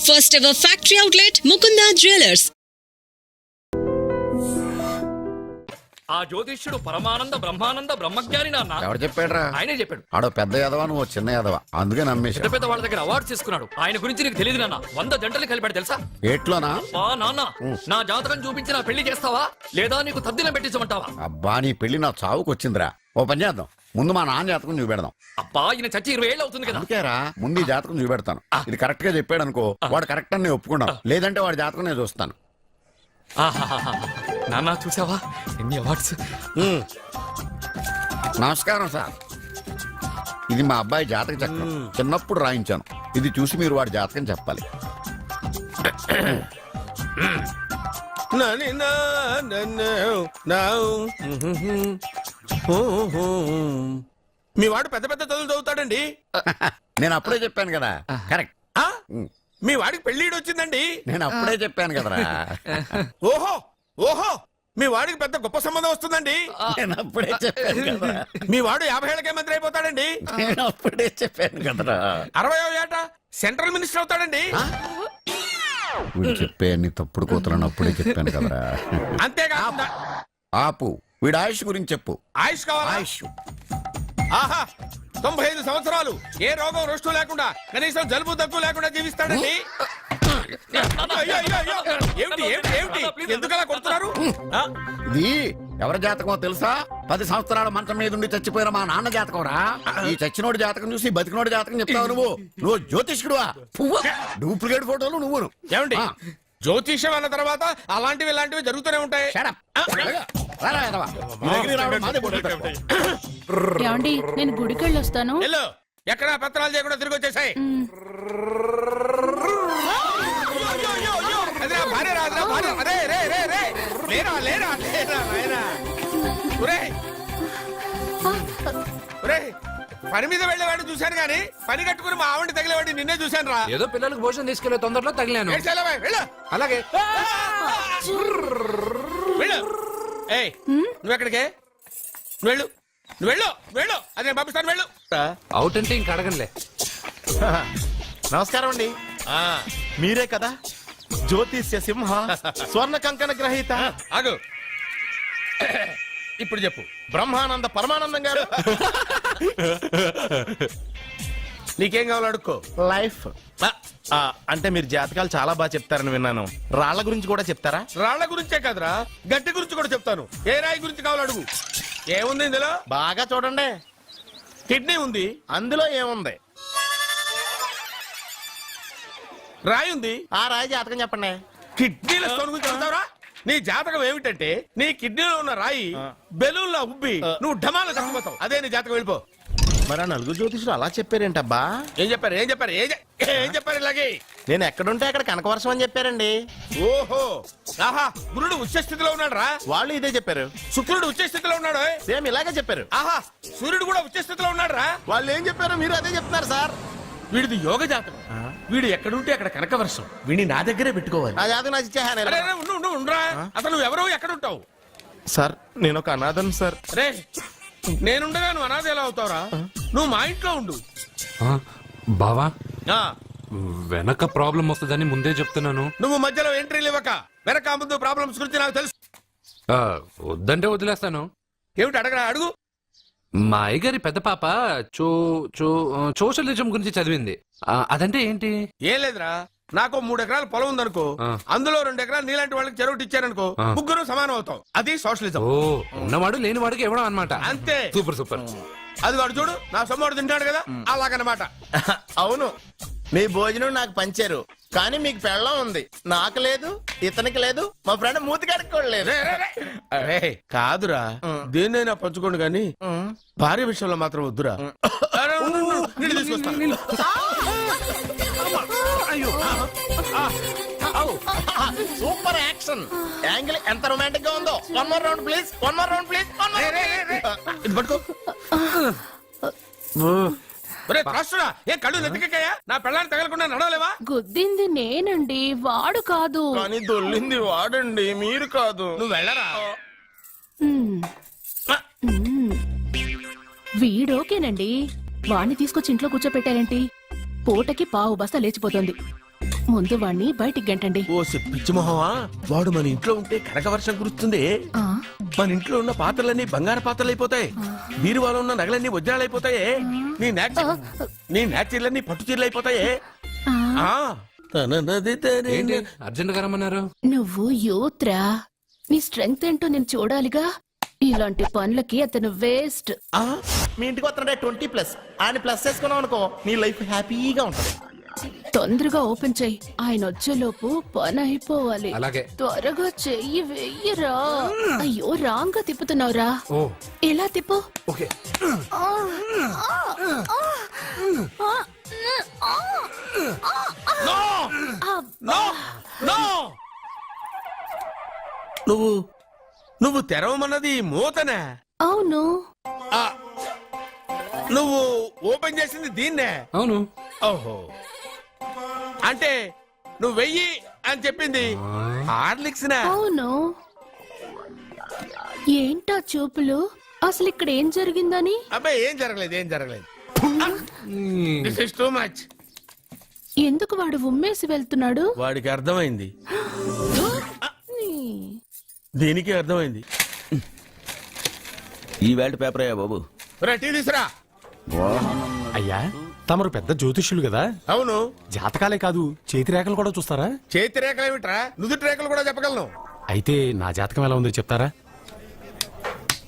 First ever factory outlet, Mukunda Jewelers. ఆ జ్యోతిష్యుడు పరమానంద బ్రహ్మానంద బ్రహ్మజ్ఞాని నాన్న. ఎవరు చెప్పాడురా? ఆయనే చెప్పాడు. ఆడో పెద్ద యాదవా, నువ్వు చిన్న యాదవా, అందుకే నమ్మేశా. పెద్ద పెద్ద వాళ్ళ దగ్గర అవార్డు తీసుకున్నాడు. ఆయన గురించి నీకు తెలియదు నాన్న. 100 జంటలు కలిపాడు తెలుసా? ఏట్లోనా? నాన్న, నా జాతకం చూపించి నా పెళ్లి చేస్తావా లేదా నీకు తద్దిలం పెట్టించమంటావా? అబ్బా, నీ పెళ్లి నా చావుకు వచ్చిందిరా. ఓ పని చేద్దాం, ముందు మా నాన్న జాతకం చూపెడదాం. అబ్బా, ఈయన చచ్చి 20 ఏళ్ళు అవుతుంది కదా. అందుకేరా ముందు ఈ జాతకం చూపెడతాను. ఇది కరెక్ట్ గా చెప్పాడు అనుకో, వాడు కరెక్ట్ అని నేను ఒప్పుకున్నాను. లేదంటే వాడి జాతకం నేను చూస్తాను. నాన్న చూసావా ఎన్ని అవార్డ్స్? నమస్కారం సార్, ఇది మా అబ్బాయి జాతక చక్రం. చిన్నప్పుడు రాయించాను. ఇది చూసి మీరు వాడి జాతకం చెప్పాలి. మీ వాడు పెద్ద పెద్ద చదువులు చదువుతాడండి. నేను అప్పుడే చెప్పాను కదా. కరెక్ట్. మీ వాడికి పెళ్లిడు వచ్చిందండి. నేను అప్పుడే చెప్పాను కదరా. ఓహో ఓహో, మీ వాడికి పెద్ద గొప్ప సంబంధం వస్తుందండి. నేను అప్పుడే చెప్పాను కదా. మీ వాడు 50 ఏళ్ళకే మంత్రి అయిపోతాడండి. నేను అప్పుడే చెప్పాను కదరా. 60వ ఏట సెంట్రల్ మినిస్టర్ అవుతాడండి. వీడు చెప్పే అన్ని తప్పుడు కూతురని అప్పుడే చెప్పాను కదరా. అంతేకాకుండా ఆపు, వీడి ఆయుష్ గురించి చెప్పు. ఆయుష్ కావాలా? ఆయుష్ ఆహా, 95 సంవత్సరాలు ఏ రోగం రుష్టు లేకుండా, కనీసం జలుబు దగ్గు లేకుండా జీవిస్తాడండి. అయ్యో, అయ్యో, అయ్యో. ఏమిటి ఏమిటి ఏమిటి, ఎందుకలా కొడుతున్నారు? ఇది ఎవరి జాతకమో తెలుసా? 10 సంవత్సరాల మంచం మీద ఉండి చచ్చిపోయిన మా నాన్న జాతకం రా. ఈ చచ్చినోడి జాతకం చూసి బతికినోడి జాతకం చెప్తావు నువ్వు జ్యోతిష్కుడువా? డూప్లికేట్ ఫోటోలు నువ్వును. ఏమండి, జ్యోతిష్యం అన్న తర్వాత అలాంటివి ఇలాంటివి జరుగుతూనే ఉంటాయి. ఏమండి, నేను గుడికి వెళ్ళొస్తాను. వెళ్ళు, ఎక్కడ పత్రాలు చేయకుండా తిరిగి వచ్చేసాయి. పని మీద వెళ్ళేవాడిని చూశాను గానీ పని కట్టుకుని మా ఆవిడ తగిలేవాడిని నిన్నే చూశాను రా. ఏదో పిల్లలకు భోజనం తీసుకెళ్లే తొందరలో తగిలాను. అలాగే వెళ్ళు. ఏయ్, నువ్వెక్కడికే? వెళ్ళు నువ్వు వెళ్ళు వెళ్ళు, అదే పంపిస్తాను, వెళ్ళు. అవుట్ అంటే ఇంక అడగనులే. నమస్కారం అండి. మీరే కదా జ్యోతిష్య సింహ స్వర్ణ కంకణ గ్రహీత? ఆగు, ఇప్పుడు చెప్పు. బ్రహ్మానంద పరమానందం గారు. నీకేం కావాలో అడుక్కో. లైఫ్ అంటే మీరు జాతకాలు చాలా బాగా చెప్తారని విన్నాను. రాళ్ల గురించి కూడా చెప్తారా? రాళ్ల గురించే కాదురా, గట్టి గురించి కూడా చెప్తాను. ఏ రాయి గురించి కావాలో అడుగు. ఏముంది ఇందులో? బాగా చూడండి. కిడ్నీ ఉంది. అందులో ఏముంది? రాయి ఉంది. ఆ రాయి జాతకం చెప్పండి. కిడ్నీల స్టోన్ గురించి చెప్తావురా? నీ జాతకం ఏమిటంటే నీ కిడ్నీలో ఉన్న రాయి బెలూన్లా ఉబ్బి నువ్వు ఢమాల చచ్చిపోతావు. అదే నీ జాతకం, వెళ్ళిపో. మరి ఆ నలుగురు జ్యోతిషులు అలా చెప్పారేంటబ్బా? ఏం చెప్పారు ఏం చెప్పారు ఏం చెప్పారు ఇలాగే? నేను ఎక్కడుంటే అక్కడ కనకవర్షం అని చెప్పారండి. ఓహో, ఆహా, గురుడు ఉచ్చ స్థితిలో ఉన్నాడు రా. వాళ్ళు ఇదే చెప్పారు. శుక్రుడు ఉచ్చ స్థితిలో ఉన్నాడు. సేమ్ ఇలాగే చెప్పారు. ఆహా, సూర్యుడు కూడా ఉచ్చ స్థితిలో ఉన్నాడు రా. వాళ్ళు ఏం చెప్పారు మీరు అదే చెప్తున్నారు సార్. వీడిది యోగ జాతకం. వీడు ఎక్కడుంటే అక్కడ కనకవర్షం. వీడిని నా దగ్గరే పెట్టుకోవాలి. నా జాతకం నాకు ఇచ్చేహాను. ఉండరా, అసలు నువ్వెవరో ఎక్కడుంటావు? సార్ నేను ఒక అనాథను సార్. రే, నేనుండగా నువ్వు అనాథ ఎలా అవుతావురా? నువ్వు మా ఇంట్లో ఉండు. బావా, ఆ, వెనక ప్రాబ్లం వస్తుందని ముందే చెప్తున్నాను. నువ్వు మధ్యలో ఎంట్రీలు ఇవ్వక. వెనక ముందు ప్రాబ్లమ్స్ గురించి నాకు తెలుసు. వద్దంటే వదిలేస్తాను. ఏమిటి అడగరా, అడుగు. మా అయ్యగారి పెద్ద పాప సోషలిజం గురించి చదివింది. అదంటే ఏంటి? ఏం లేదురా, నాకు 3 ఎకరాల పొలం ఉందనుకో, అందులో 2 ఎకరాలు నీలాంటి వాళ్ళకి చెరువు ఇచ్చారనుకో, ముగ్గురు సమానం అవుతాం. అది సోషలిజం. ఓ, ఉన్నవాడు లేనివాడికి ఇవ్వడం అన్నమాట. అంతే. Super super. అది వాడు చూడు, నా సొమ్మడు తింటాడు కదా, అలాగనమాట. అవును, మీ భోజనం నాకు పంచారు, కానీ మీకు పెళ్ళం ఉంది, నాకు లేదు, ఇతనికి లేదు, మా ఫ్రెండ్ మూతి కడుక్కోలేదు. కాదురా, దేన్నైనా పంచుకోండి గాని భార్య విషయంలో మాత్రం వద్దురా. సూపర్ యాక్షన్ యాంగిల్ ఎంత రొమాంటిక్ గా ఉందో. One more round please, one more round please. ఇది పట్టుకో. ఏ కళ్ళు నెత్తికెక్కాయా? నా పెళ్ళాన్ని తగలకుండా నడవలేవా? గుద్దింది నేనండి, వాడు కాదు. కానీ దొల్లింది వాడండి, మీరు కాదు. నువ్వు వెళ్ళరా. వీడోకేనండి, వాణ్ణి తీసుకొచ్చి ఇంట్లో కూర్చోపెట్టారేంటి? పూటకి పావు బస్తా లేచిపోతుంది. ముందు వాణ్ణి బయటికి గంటండి. ఓ పిచ్చి మొహమా, వాడు మన ఇంట్లో ఉంటే కనక వర్షం కురుస్తుంది. ఆ, మన ఇంట్లో ఉన్న పాత్రలన్నీ బంగారు పాత్రలు అయిపోతాయి, బీరువాలో ఉన్న నగలన్నీ వజ్రాలు అయిపోతాయి, నీ నాచీర్లన్నీ పట్టు చీరలు అయిపోతాయి. ఆ. ఆ, తననది తనే- ఏంటి అర్జెంట్ గా రమ్మన్నారు? నువ్వు యూత్రా, నీ స్ట్రెంగ్త్ ఏంటో నేను చూడాలిగా. ఇలాంటి పనులకి అతను వేస్ట్. ఆ, మీ ఇంటికి వస్తున్నాడే 20+. ఆయన ప్లస్ చేసుకున్నావు అనుకో, నీ లైఫ్ హ్యాపీగా ఉంటుంది. తొందరగా ఓపెన్ చెయ్యి, ఆయన వచ్చేలోపు పని అయిపోవాలి. అలాగే. త్వరగా చెయ్యి వెయ్యరా. అయ్యో రాంగ్ గా తిప్పుతున్నావురా. ఓ ఎలా తిప్పు. ఓకే. నో! నో! నో! నువ్వు తెరవమన్నది మూతనే. అవును. ఆ, నువ్వు ఓపెన్ చేసింది దీన్నే. అవును. ఓహో, అంటే నువ్వు వెయ్యి అని చెప్పింది హార్లిక్స్ నా? అవును. ఏంటా చూపులు? అసలు ఇక్కడ ఏం జరిగిందని? అబ్బాయి ఏం జరగలేదు. This is too much. ఎందుకు వాడు ఉమ్మేసి వెళ్తున్నాడు? వాడికి అర్థమైంది, దీనికి అర్థమైంది. ఈ వేల్ట్ పేపర్ అయ్యా బాబు. రా, టీ తీసురా. అయ్యా తమరు పెద్ద జ్యోతిష్యులు కదా, అవును. జాతకాలే కాదు చేతి రేఖలు కూడా చూస్తారా? చేతి రేఖలు ఏమిట్రా, నుదుటి రేఖలు కూడా చెప్పగలను. అయితే నా జాతకం ఎలా ఉందో చెప్తారా?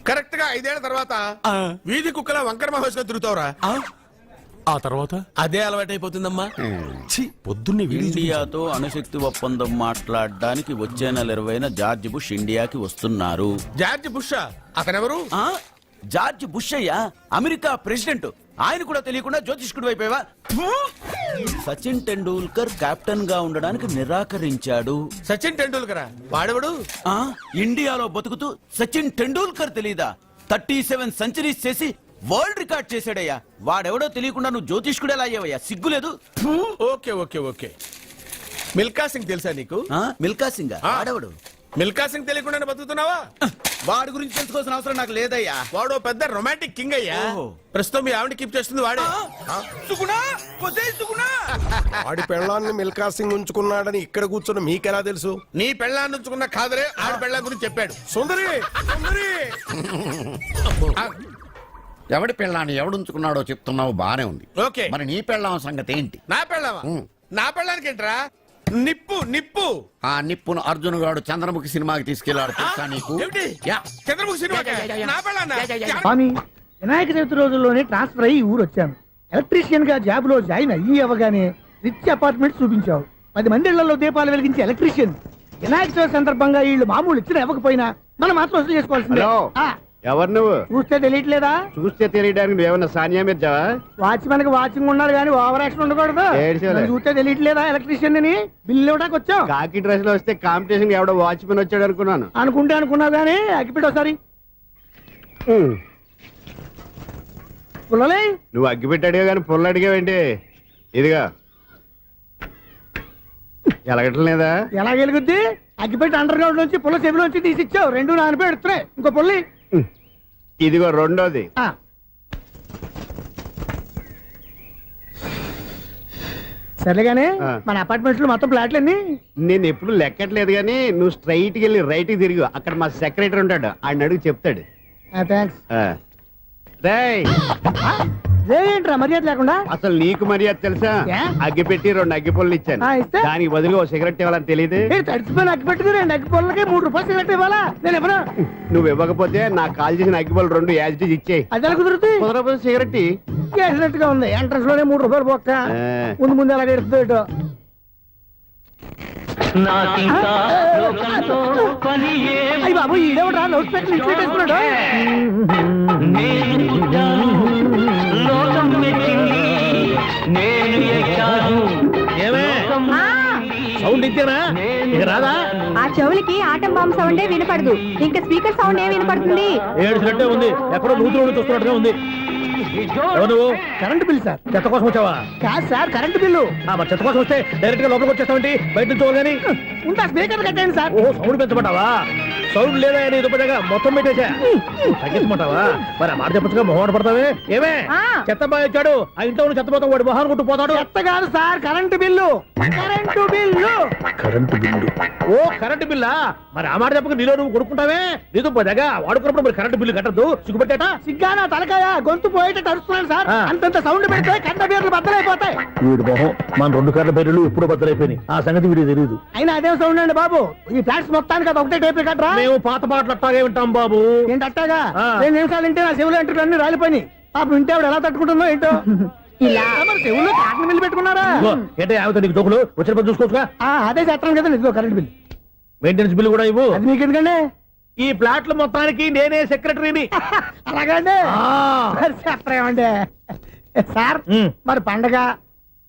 కరెక్ట్ గా 5 ఏళ్ల తర్వాత వీధి కుక్కల వంకర మహోత్సవం తిరుగుతావురా. ఆ తర్వాత అదే అలవాటైపోతుందమ్మా. ఛీ, పొద్దున్నే వీడియో చూపించారు. ఇండియాతో అణుశక్తి ఒప్పందం మాట్లాడడానికి వచ్చే నెల 20న జార్జ్ బుష్ ఇండియాకి వస్తున్నారు. జార్జ్ బుష్ అతనెవరు? ఆ? జార్జ్ బుష్ అయ్యా, అమెరికా ప్రెసిడెంట్. ఆయన కూడా తెలియకుండా జ్యోతిష్కుడు వైపోయావా? సచిన్ టెండూల్కర్ కెప్టెన్ గా ఉండడానికి నిరాకరించాడు. సచిన్ టెండూల్కర్ వాడెవడు? ఆ ఇండియాలో బతుకుతూ సచిన్ టెండూల్కర్ తెలీదా? 37 సెంచరీస్ చేసి వరల్డ్ రికార్డ్ చేశాడయ్యా. వాడెవడో తెలియకుండా నువ్వు జ్యోతిష్కుడు ఎలా అయ్యావయ్యా? సిగ్గులేదు. ఓకే. మిల్కా సింగ్ తెలుసా నీకు? మిల్కా సింగ్ ఆ. వాడెవడు? మిల్కా సింగ్ తెలియకుండా బతుకుతున్నావా? వాడి గురించి తెలుసుకోవాల్సిన అవసరం నాకు లేదయ్యా. వాడు పెద్ద రొమాంటిక్ కింగ్ అయ్యా. ఓహో. ప్రస్తుతం మీ ఆవిడ కీప్ చేస్తుంది వాడే. సుగుణా, ఒసేయ్ సుగుణా. వాడి పెళ్ళాన్ని మిల్కా సింగ్ ఉంచుకున్నాడని ఇక్కడ కూర్చున్న మీకెలా తెలుసు? నీ పెళ్ళాన్ని ఉంచుకున్న కాదరే ఆడి పెళ్ళ గురించి చెప్పాడు. సుందరి ఎవడి పెళ్ళాన్ని ఎవడుంచుకున్నాడో చెప్తున్నావు బానే ఉంది. ఓకే, మరి నీ పెళ్ళాం సంగతి ఏంటి? నా పెళ్ళావా? నా పెళ్ళానికి ఏంట్రా? నిప్పు. ఆ నిప్పును అర్జున్ గాడు చంద్రముఖి సినిమాకి తీసుకెళ్లాడు తెలుసా నీకు? ఏమిటి? యా. చంద్రముఖి సినిమా నా పెళ్ళాన్నా? స్వామి, వినాయక చవితి రోజుల్లోనే ట్రాన్స్ఫర్ అయ్యి ఊరు వచ్చాను. ఎలక్ట్రీషియన్ గా జాబ్ లో జాయిన్ అయ్యి అవగానే రిచ్ అపార్ట్మెంట్ చూపించావు. 10 మంది ఇళ్లలో దీపాలు వెలిగించే ఎలక్ట్రీషియన్. వినాయక చవితి సందర్భంగా వీళ్ళు మామూలు ఇచ్చిన ఇవ్వకపోయినా మనం మాత్రం వసూలు చేసుకోవాల్సిందే. ఎవరు నువ్వు? చూస్తే తెలియట్లేదా? చూస్తే తెలియడానికి నువ్వేమన్నా సానియా మీర్జావా? వాచ్మెన్ కి వాచింగ్ ఉండాలి కానీ ఓవర్ యాక్షన్ ఉండకూడదు. ఏడ్చేలే. నన్ను చూస్తే తెలియట్లేదా ఎలక్ట్రీషియన్ అని? బిల్లు ఇవ్వడానికి వచ్చావు. కాకి డ్రెస్ లో వస్తే కాంపిటీషన్ ఎవడో వాచ్మెన్ వచ్చాడు అనుకున్నాను. అనుకున్నావు కానీ అగ్గిపెట్టి ఒకసారి పుల్లలే. నువ్వు అగ్గిపెట్టి అడిగా కానీ పుల్ల అడిగావేంటి? ఇదిగా ఎలగట్లేదా? ఎలా వెలుగుద్ది? అగ్గిపెట్టి అండర్ గ్రౌండ్ నుంచి పుల్ల చెవిలోంచి తీసిచ్చావు. 2 నానపై ఎడుతున్నాయి. ఇంకో పుల్లి ఇదిగో రెండోది. సర్లేగానే మన అపార్ట్మెంట్స్ లో మొత్తం ఫ్లాట్లు అన్ని నేను ఎప్పుడు లెక్కట్లేదు కానీ నువ్వు స్ట్రైట్ కి వెళ్ళి రైట్ కి తిరిగి అక్కడ మా సెక్రటరీ ఉంటాడు, ఆయన అడుగు చెప్తాడు. థ్యాంక్స్. రేయ్, ఏంట్రా మర్యాద లేకుండా? అసలు నీకు మర్యాద తెలుసా? ఏ? అగ్గి పెట్టి 2 అగ్గి పుల్లలు ఇచ్చాను. ఇస్తే? దానికి బదులుగా ఓ సిగరెట్ ఇవ్వాలని తెలియదు. తడిచిపోయిన అగ్గి పెట్టుకు 2 అగ్గి పొలకి 3 రూపాయలు సిగరెట్ ఇవ్వాలా? నేను ఇవ్వను. నువ్వు ఇవ్వకపోతే నాకు కాల్ చేసిన అగ్గి పుల్లలు 2 యాజిటీజ్ ఇచ్చేయి. అది ఎలా కుదురుతుంది? కుదరకపోతే సిగరెట్ ఇయ్యి. చేసినట్టుగా ఉంది. ఎంట్రన్స్ లోనే 3 రూపాయలు పోక్క. ముందు అలాగే ఎడుతుంది. అయ్యి బాబు, ఈడేవడా లౌడ్ స్పీకర్ ఇంట్లో వేసుకున్నాడు? సౌండ్ ఇచ్చానా? ఇక రాదా? ఆ చెవులకి ఆటం బాంబు సౌండే వినపడదు, ఇంకా స్పీకర్ సౌండ్ ఏ వినపడుతుంది? ఏడ్చినట్టే ఉంది. ఎక్కడో నూతులు చూస్తున్నట్టుగా ఉంది. Current bill sir. చెత్త కోసం వచ్చావా? కాదు సార్, కరెంట్ బిల్లు. మరి చెత్త కోసం వస్తే డైరెక్ట్ గా లోపలికి వచ్చేస్తామంటే బయట నుంచి కానీ ఉంటా. స్పీకర్ కట్టండి సార్. ఓ సౌండ్ పెంచమంటావా? సౌండ్ లేదా అని దుప్పటగా మొత్తం పెట్టేసా. తగ్గించమంటావా? మరి ఆ మాట చెప్పచ్చుగా మొహం పడతావే. ఏమే చెత్త బాగా వచ్చాడు, ఆ ఇంట్లో చెత్త పోతాం, వాడు మొహాన్ని కొట్టు పోతాడు. చెత్త కాదు sir, current bill. Current bill. Current bill. ఓ కరెంటు బిల్లా? మరి ఆ మాట చెప్పక నీలో నువ్వు కొడుకుంటావే. నీతో పోదాగా వాడుకున్నప్పుడు మరి కరెంటు బిల్లు కట్టద్దు. సిగ్గుపెట్టేట సిగ్గానా తలకాయ గొంతు పోయేటట్టు అరుస్తున్నాను సార్. అంతంత సౌండ్ పెడితే కంట బీర్లు బద్దలైపోతాయి. వీడు మొహం మన 2 కర్ల బీర్లు ఎప్పుడు బద్దలైపోయినాయి. ఆ సంగతి వీడికి తెలియదు. అయినా అదే సౌండ్ అండి బాబు. ఈ ఫ్లాట్స్ మొత్తానికి అది ఒకటే టైప్ కట్టరా? మేము పాత పాటలు అట్టాగే వింటాం బాబు. ఏంటి అట్టాగా? 2 నిమిషాలు వింటే నా చెవులు ఎంటర్ అన్ని రాలిపోయినాయి. పాప వింటే ఆవిడ ఎలా తట్టుకుంటుందో ఏంటో. ఇలా మరి చెవుల్లో కాటన్ బిల్లు పెట్టుకున్నారా? ఏంటే ఆవిడ నీకు దోకులు వచ్చిన పని చూసుకోవచ్చుగా. అదే చేస్తాను కదా. ఇదిగో కరెంట్ బిల్, మెయింటెనెన్స్ బిల్లు కూడా ఇవ్వు. అది మీకు ఎందుకండి? ఈ ఫ్లాట్ల మొత్తానికి నేనే సెక్రటరీని. అలాగండి. చెప్పరేమండి సార్. మరి పండగ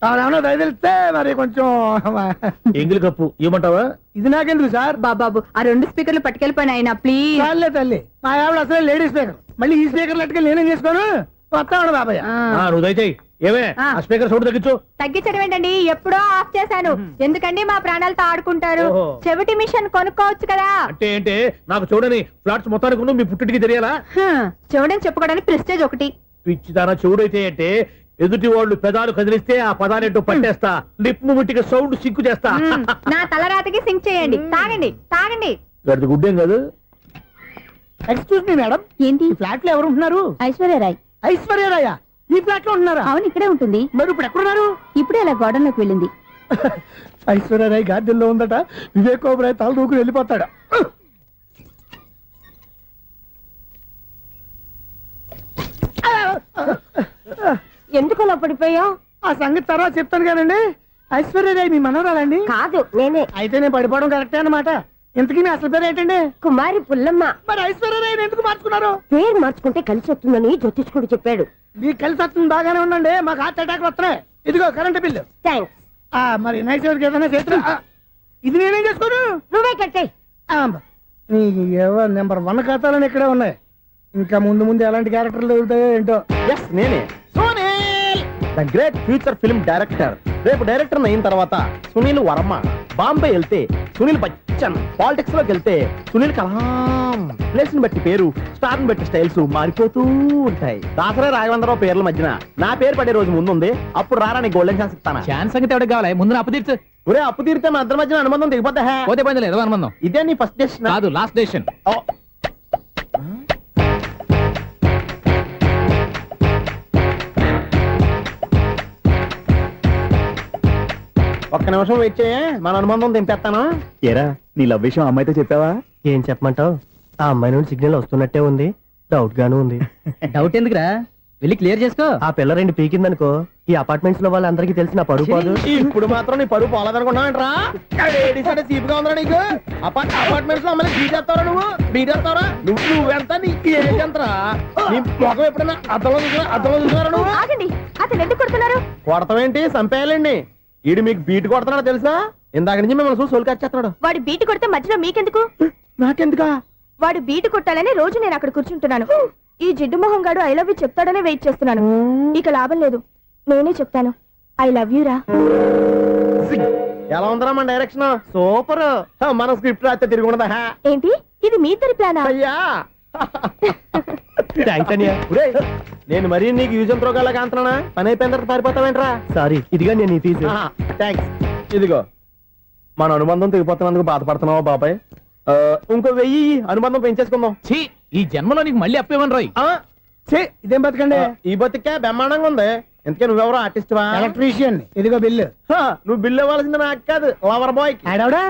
ఏమన్నా దయదలిస్తే మరి కొంచెం ఎంగిలి కప్పు ఇవ్వమంటావా? ఇది నాకెందుకు సార్? బాబాబు ఆ 2 స్పీకర్లు పట్టుకెళ్ళిపోయిన ఆయన ప్లీజ్. చాలే తల్లి, మా ఆవిడ అసలు లేడీ స్పీకర్. మళ్ళీ ఈ స్పీకర్లు అట్టుకెళ్ళి నేనేం చేసుకోను. వస్తాడు బాబాయ్. నువ్వు దయచేయి. ఏమే ఆ స్పీకర్ సౌండ్ తగ్గించు. తగ్గించడం ఏంటండి, ఎప్పుడో ఆఫ్ చేశాను. ఎందుకండి మా ప్రాణాలతో ఆడుకుంటారు? చెవిటి మిషన్ కొనుక్కోవచ్చు కదా. అంటే ఏంటే నాకు చూడని ఫ్లాట్స్ మొత్తానికి మీ పుట్టింటికి తెలియాలా? చెవుడని చెప్పుకోవడానికి ప్రెస్టేజ్ ఒకటి. పిచ్చిదానా చెవుడైతే అంటే ఎదుటి వాళ్ళు పెదాలు కదిలిస్తే ఆ పదాలేంటో పట్టేస్తా. లిప్ ముట్టికి సౌండ్ సింకు చేస్తా. నా తలరాతకి సింక్ చేయండి. తాగండి తాగండి. గడిది గుడ్డేం కాదు. ఎక్స్క్యూజ్ మీ మేడం, ఏంటి? ఫ్లాట్ లో ఎవరు ఉంటున్నారు? ఐశ్వర్యరాయ్. ఐశ్వర్యరాయ ఈ ఫ్లాట్ లో ఉంటున్నారా? అవును, ఇక్కడే ఉంటుంది. మరి ఇప్పుడు ఎక్కడున్నారు? ఇప్పుడే అలా గోడలోకి వెళ్ళింది. ఐశ్వర్యరాయ్ గార్డెన్ లో ఉందట. వివేక్ ఓబరాయ్ తల దూకుని వెళ్ళిపోతాడు. ఎందుకు అలా పడిపోయా? ఆ సంగతి తర్వాత చెప్తాను కానండి. ఐశ్వర్యరాయ్ మీ మనవరాలండి? కాదు, నేనే. అయితే నేను పడిపోవడం కరెక్టే అన్నమాట. ఇంతకీ మీ అసలు పేరు ఏంటండి? కుమారి పుల్లమ్మ. మరి ఐశ్వర్యరాయ్ ఎందుకు మార్చుకున్నారు? పేరు మార్చుకుంటే కలిసి వస్తుందని జ్యోతిష్కుడు చెప్పాడు. మీకు కలిసి వస్తుంది, బాగానే ఉండండి. మాకు హార్ట్ అటాక్ వస్తున్నాయి. ఇదిగో కరెంట్ బిల్లు. థ్యాంక్స్. మరి నైట్ ఏదైనా చేస్తా. ఇది నేనేం చేసుకోను? నువ్వే కట్టే. నెంబర్ 1 ఖాతాలని ఇక్కడే ఉన్నాయి. ఇంకా ముందు ముందు ఎలాంటి క్యారెక్టర్లు దొరుకుతాయో ఏంటో. ఎస్ నేనే, the great future film director. రేపు డైరెక్టర్ అయిన తర్వాత సునీల్ వర్మ. బాంబే వెళ్తే సునీల్ బచ్చన్. పాలిటిక్స్ లోకి వెళ్తే సునీల్ కలాం. ప్లేస్ ని బట్టి పేరు, స్టార్ ని బట్టి స్టైల్స్ మారిపోతూ ఉంటాయి. దాసరా రాఘవేంద్రరావు పేర్ల మధ్యన నా పేరు పడే రోజు ముందుంది. అప్పుడు రారా నీకు గోల్డెన్ ఛాన్స్ ఇస్తానా? ఛాన్స్ సంగతి ఎవరికి కావాలి? ముందు అప్పు తీర్చు. ఒరే అప్పు తీరితే మన ఇద్దరి మధ్యన అనుబంధం దిగిపోతా. పోతే పోయింది లేదు అనుబంధం. ఇదే నీ ఫస్ట్ డెస్టినేషన్ కాదు, లాస్ట్ డెసిషన్. ఒక్క నిమిషం వెయిట్ చేయ, మన అనుబంధం దింపేస్తాను. ఏరా నీ లవ్ విషయం అమ్మాయితో చెప్పావా? ఏం చెప్పమంటావు? ఆ అమ్మాయి నుండి సిగ్నల్ వస్తున్నట్టే ఉంది. డౌట్ గాను ఉంది. డౌట్ ఎందుకురా, వెళ్ళి క్లియర్ చేసుకో. ఆ పిల్ల 2 పీకిందనుకో, ఈ అపార్ట్మెంట్స్ లో వాళ్ళందరికీ తెలిసిన పరువు పోదు. ఇప్పుడు మాత్రం నీ పరువు పోలేదనుకున్నావంటరా? సీపుగా ఉందా నీకు? అపార్ట్మెంట్స్ లో అమ్మని బీటేస్తావరా? నువ్వెంత నీకు ఏంటంతరా? నీ మొఖం ఎప్పుడైనా అర్థంలో చూసారా నువ్వు? ఆగండి, అతను ఎందుకు కొడుతున్నారు? కొడతావేంటి? చంపేయాలండి. ఈడు మీకు బీట్ కొడుతున్నాడు తెలుసా? ఇందాక నుంచి మిమ్మల్ని చూసి సోల్కి వచ్చేస్తున్నాడు. వాడు బీటు కొడితే మధ్యలో మీకెందుకు? నాకెందుకా? వాడు బీటు కొట్టాలని రోజు నేను అక్కడ కూర్చుంటున్నాను. ఈ జిడ్డు మొహం గాడు ఐ లవ్ యూ చెప్తాడనే వెయిట్ చేస్తున్నాను. ఇక లాభం లేదు, నేనే చెప్తాను. ఐ లవ్ యూ రా. ఎలా ఉందరా మన డైరెక్షన్? సూపర్. మన స్క్రిప్ట్ రాస్తే తిరిగి ఉండదా? ఏంటి ఇది మీ ఇద్దరి ప్లానా? అయ్యా నేను మరీ నీకు యూజ్ అంత రోగాలకు అంటున్నా. పని అయిపోయిన తర్వాత పారిపోతావేంట్రా? సారీ, ఇదిగా నేను తీసు. థ్యాంక్స్. ఇదిగో మన అనుబంధం తెగిపోతున్నందుకు బాధపడుతున్నావా బాబాయ్? ఇంకో 1000 అనుబంధం పెంచేసుకుందాం. ఈ జన్మలో నీకు మళ్ళీ అప్పేమని రాయి. ఇదేం బతకండి? ఈ బతికే బ్రహ్మాండంగా ఉంది. ఎందుకే నువ్వెవరో ఆర్టిస్ట్ వా? ఎలక్ట్రీషియన్. ఇదిగో బిల్లు. నువ్వు బిల్లు ఇవ్వాల్సింది నాకు కాదు, లవర్ బాయ్. ఆడవడా?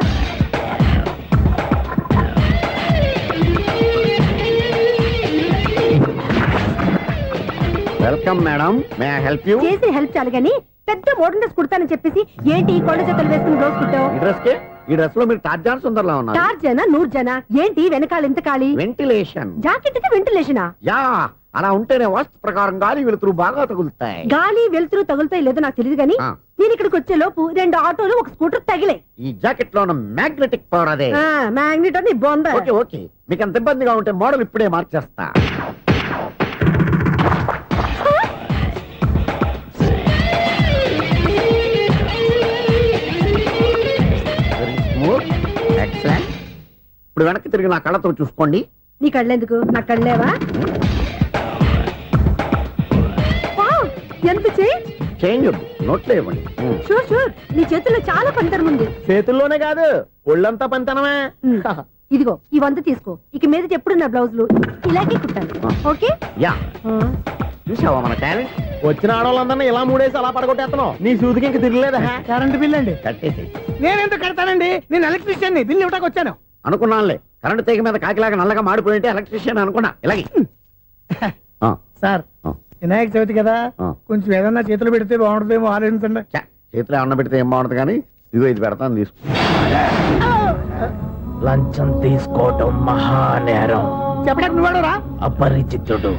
Welcome madam, may I help you? చేసి హెల్ప్ చాలు గాని పెద్ద మోడల్ డ్రెస్ కుడతానని చెప్పేసి ఏంటి ఈ కొండ జతలు వేసుకుని రోజు కుట్టావు? ఈ డ్రెస్ లో మీరు టార్జాన్ సుందర్లా ఉన్నారు. టార్జనా నూర్జనా? ఏంటి వెనకాల ఎంత ఖాళీ? వెంటిలేషన్. జాకెట్ కి వెంటిలేషనా? యా, అలా ఉంటేనే వాస్తు ప్రకారం గాలి వెలుతురు బాగా తగులుతాయి. గాలి వెలుతురు తగులుతాయి లేదో నాకు తెలియదు గానీ నేను ఇక్కడికి వచ్చే లోపు 2 ఆటోలు 1 స్కూటర్ తగిలే. ఈ జాకెట్ లో ఉన్న మ్యాగ్నెటిక్ పవర్ అదే. మ్యాగ్నెట్ అని బొంద. ఓకే ఓకే, మీకు అంత ఇబ్బందిగా ఉంటే మోడల్ ఇప్పుడే మార్చేస్తా. ఎక్సలెంట్. ఇప్పుడు వెనక్కి తిరిగి నా కళ్ళతో చూసుకోండి. నీ కళ్ళెందుకు? నా కళ్ళేవా? ఎంత చేంజ్! చేంజ్ వద్దు, నోట్లో ఇవ్వండి. షూర్ షూర్ నీ చేతుల్లో చాలా పంతరం ఉంది. చేతుల్లోనే కాదు ఒళ్ళంతా పంతనమే. ఇదిగో ఈ 100 తీసుకో. ఇక మీద ఎప్పుడు నా బ్లౌజులు ఇలాగే కుట్టాలి. ఓకే యా, చూసావా మన టాలెంట్? వచ్చిన ఆడవాళ్ళందరినీ ఇలా మూడేసి అలా పడగొట్టేస్తున్నావు. నీ సూదికి ఇంక తిరగలేదా? కరెంట్ బిల్ అండి. కట్టేసి నేనెందుకు కడతానండి? నేను ఎలక్ట్రీషియన్ బిల్ ఇవ్వడానికి వచ్చాను. అనుకున్నానులే, కరెంట్ తీగ మీద కాకిలాగా నల్లగా మాడిపోయింటే ఎలక్ట్రీషియన్ అనుకున్నా. ఇలాగే సార్ వినాయక చవితి కదా, కొంచెం ఏదన్నా చేతులు పెడితే బాగుంటుందేమో ఆలోచించండి. చేతిలో అన్న పెడితే ఏం బాగుంటుంది కానీ, ఇదిగో ఇది పెడతాను తీసుకో. లంచం తీసుకోవటం మహానేరం. చెప్పడానికి నువ్వాడరా? అపరిచితుడు.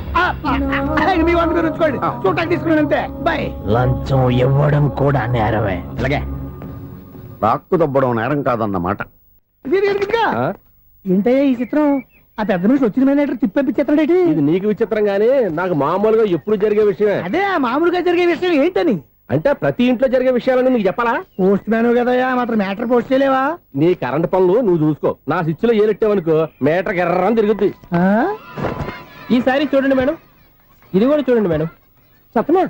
మీ 100 మీరు ఉంచుకోండి, చూడటానికి తీసుకున్నాను అంతే. బాయ్. లంచం ఇవ్వడం కూడా నేరమే. ఇలాగే రాక్కు దబ్బడం నేరం కాదన్నమాట. ఏంటయ్యా ఈ చిత్రం? ఆ పెద్ద నుంచి వచ్చిన మేనేటర్ తిప్పించేస్తాడేటి? ఇది నీకు విచిత్రం గానీ నాకు మామూలుగా ఎప్పుడు జరిగే విషయమే. అదే ఆ మామూలుగా జరిగే విషయం ఏంటని? అంటే ప్రతి ఇంట్లో జరిగే విషయాలను నీకు చెప్పాలా? పోస్ట్ మ్యాన్ కదయ్యా, మాత్రం మ్యాటర్ పోస్ట్ చేయలేవా? నీ కరెంట్ పనులు నువ్వు చూసుకో. నా స్విచ్ లో ఏలెట్టావనుకో మీటర్ ఎర్రని తిరుగుద్ది. ఈసారి చూడండి మేడం, ఇది కూడా చూడండి మేడం. చెప్పనా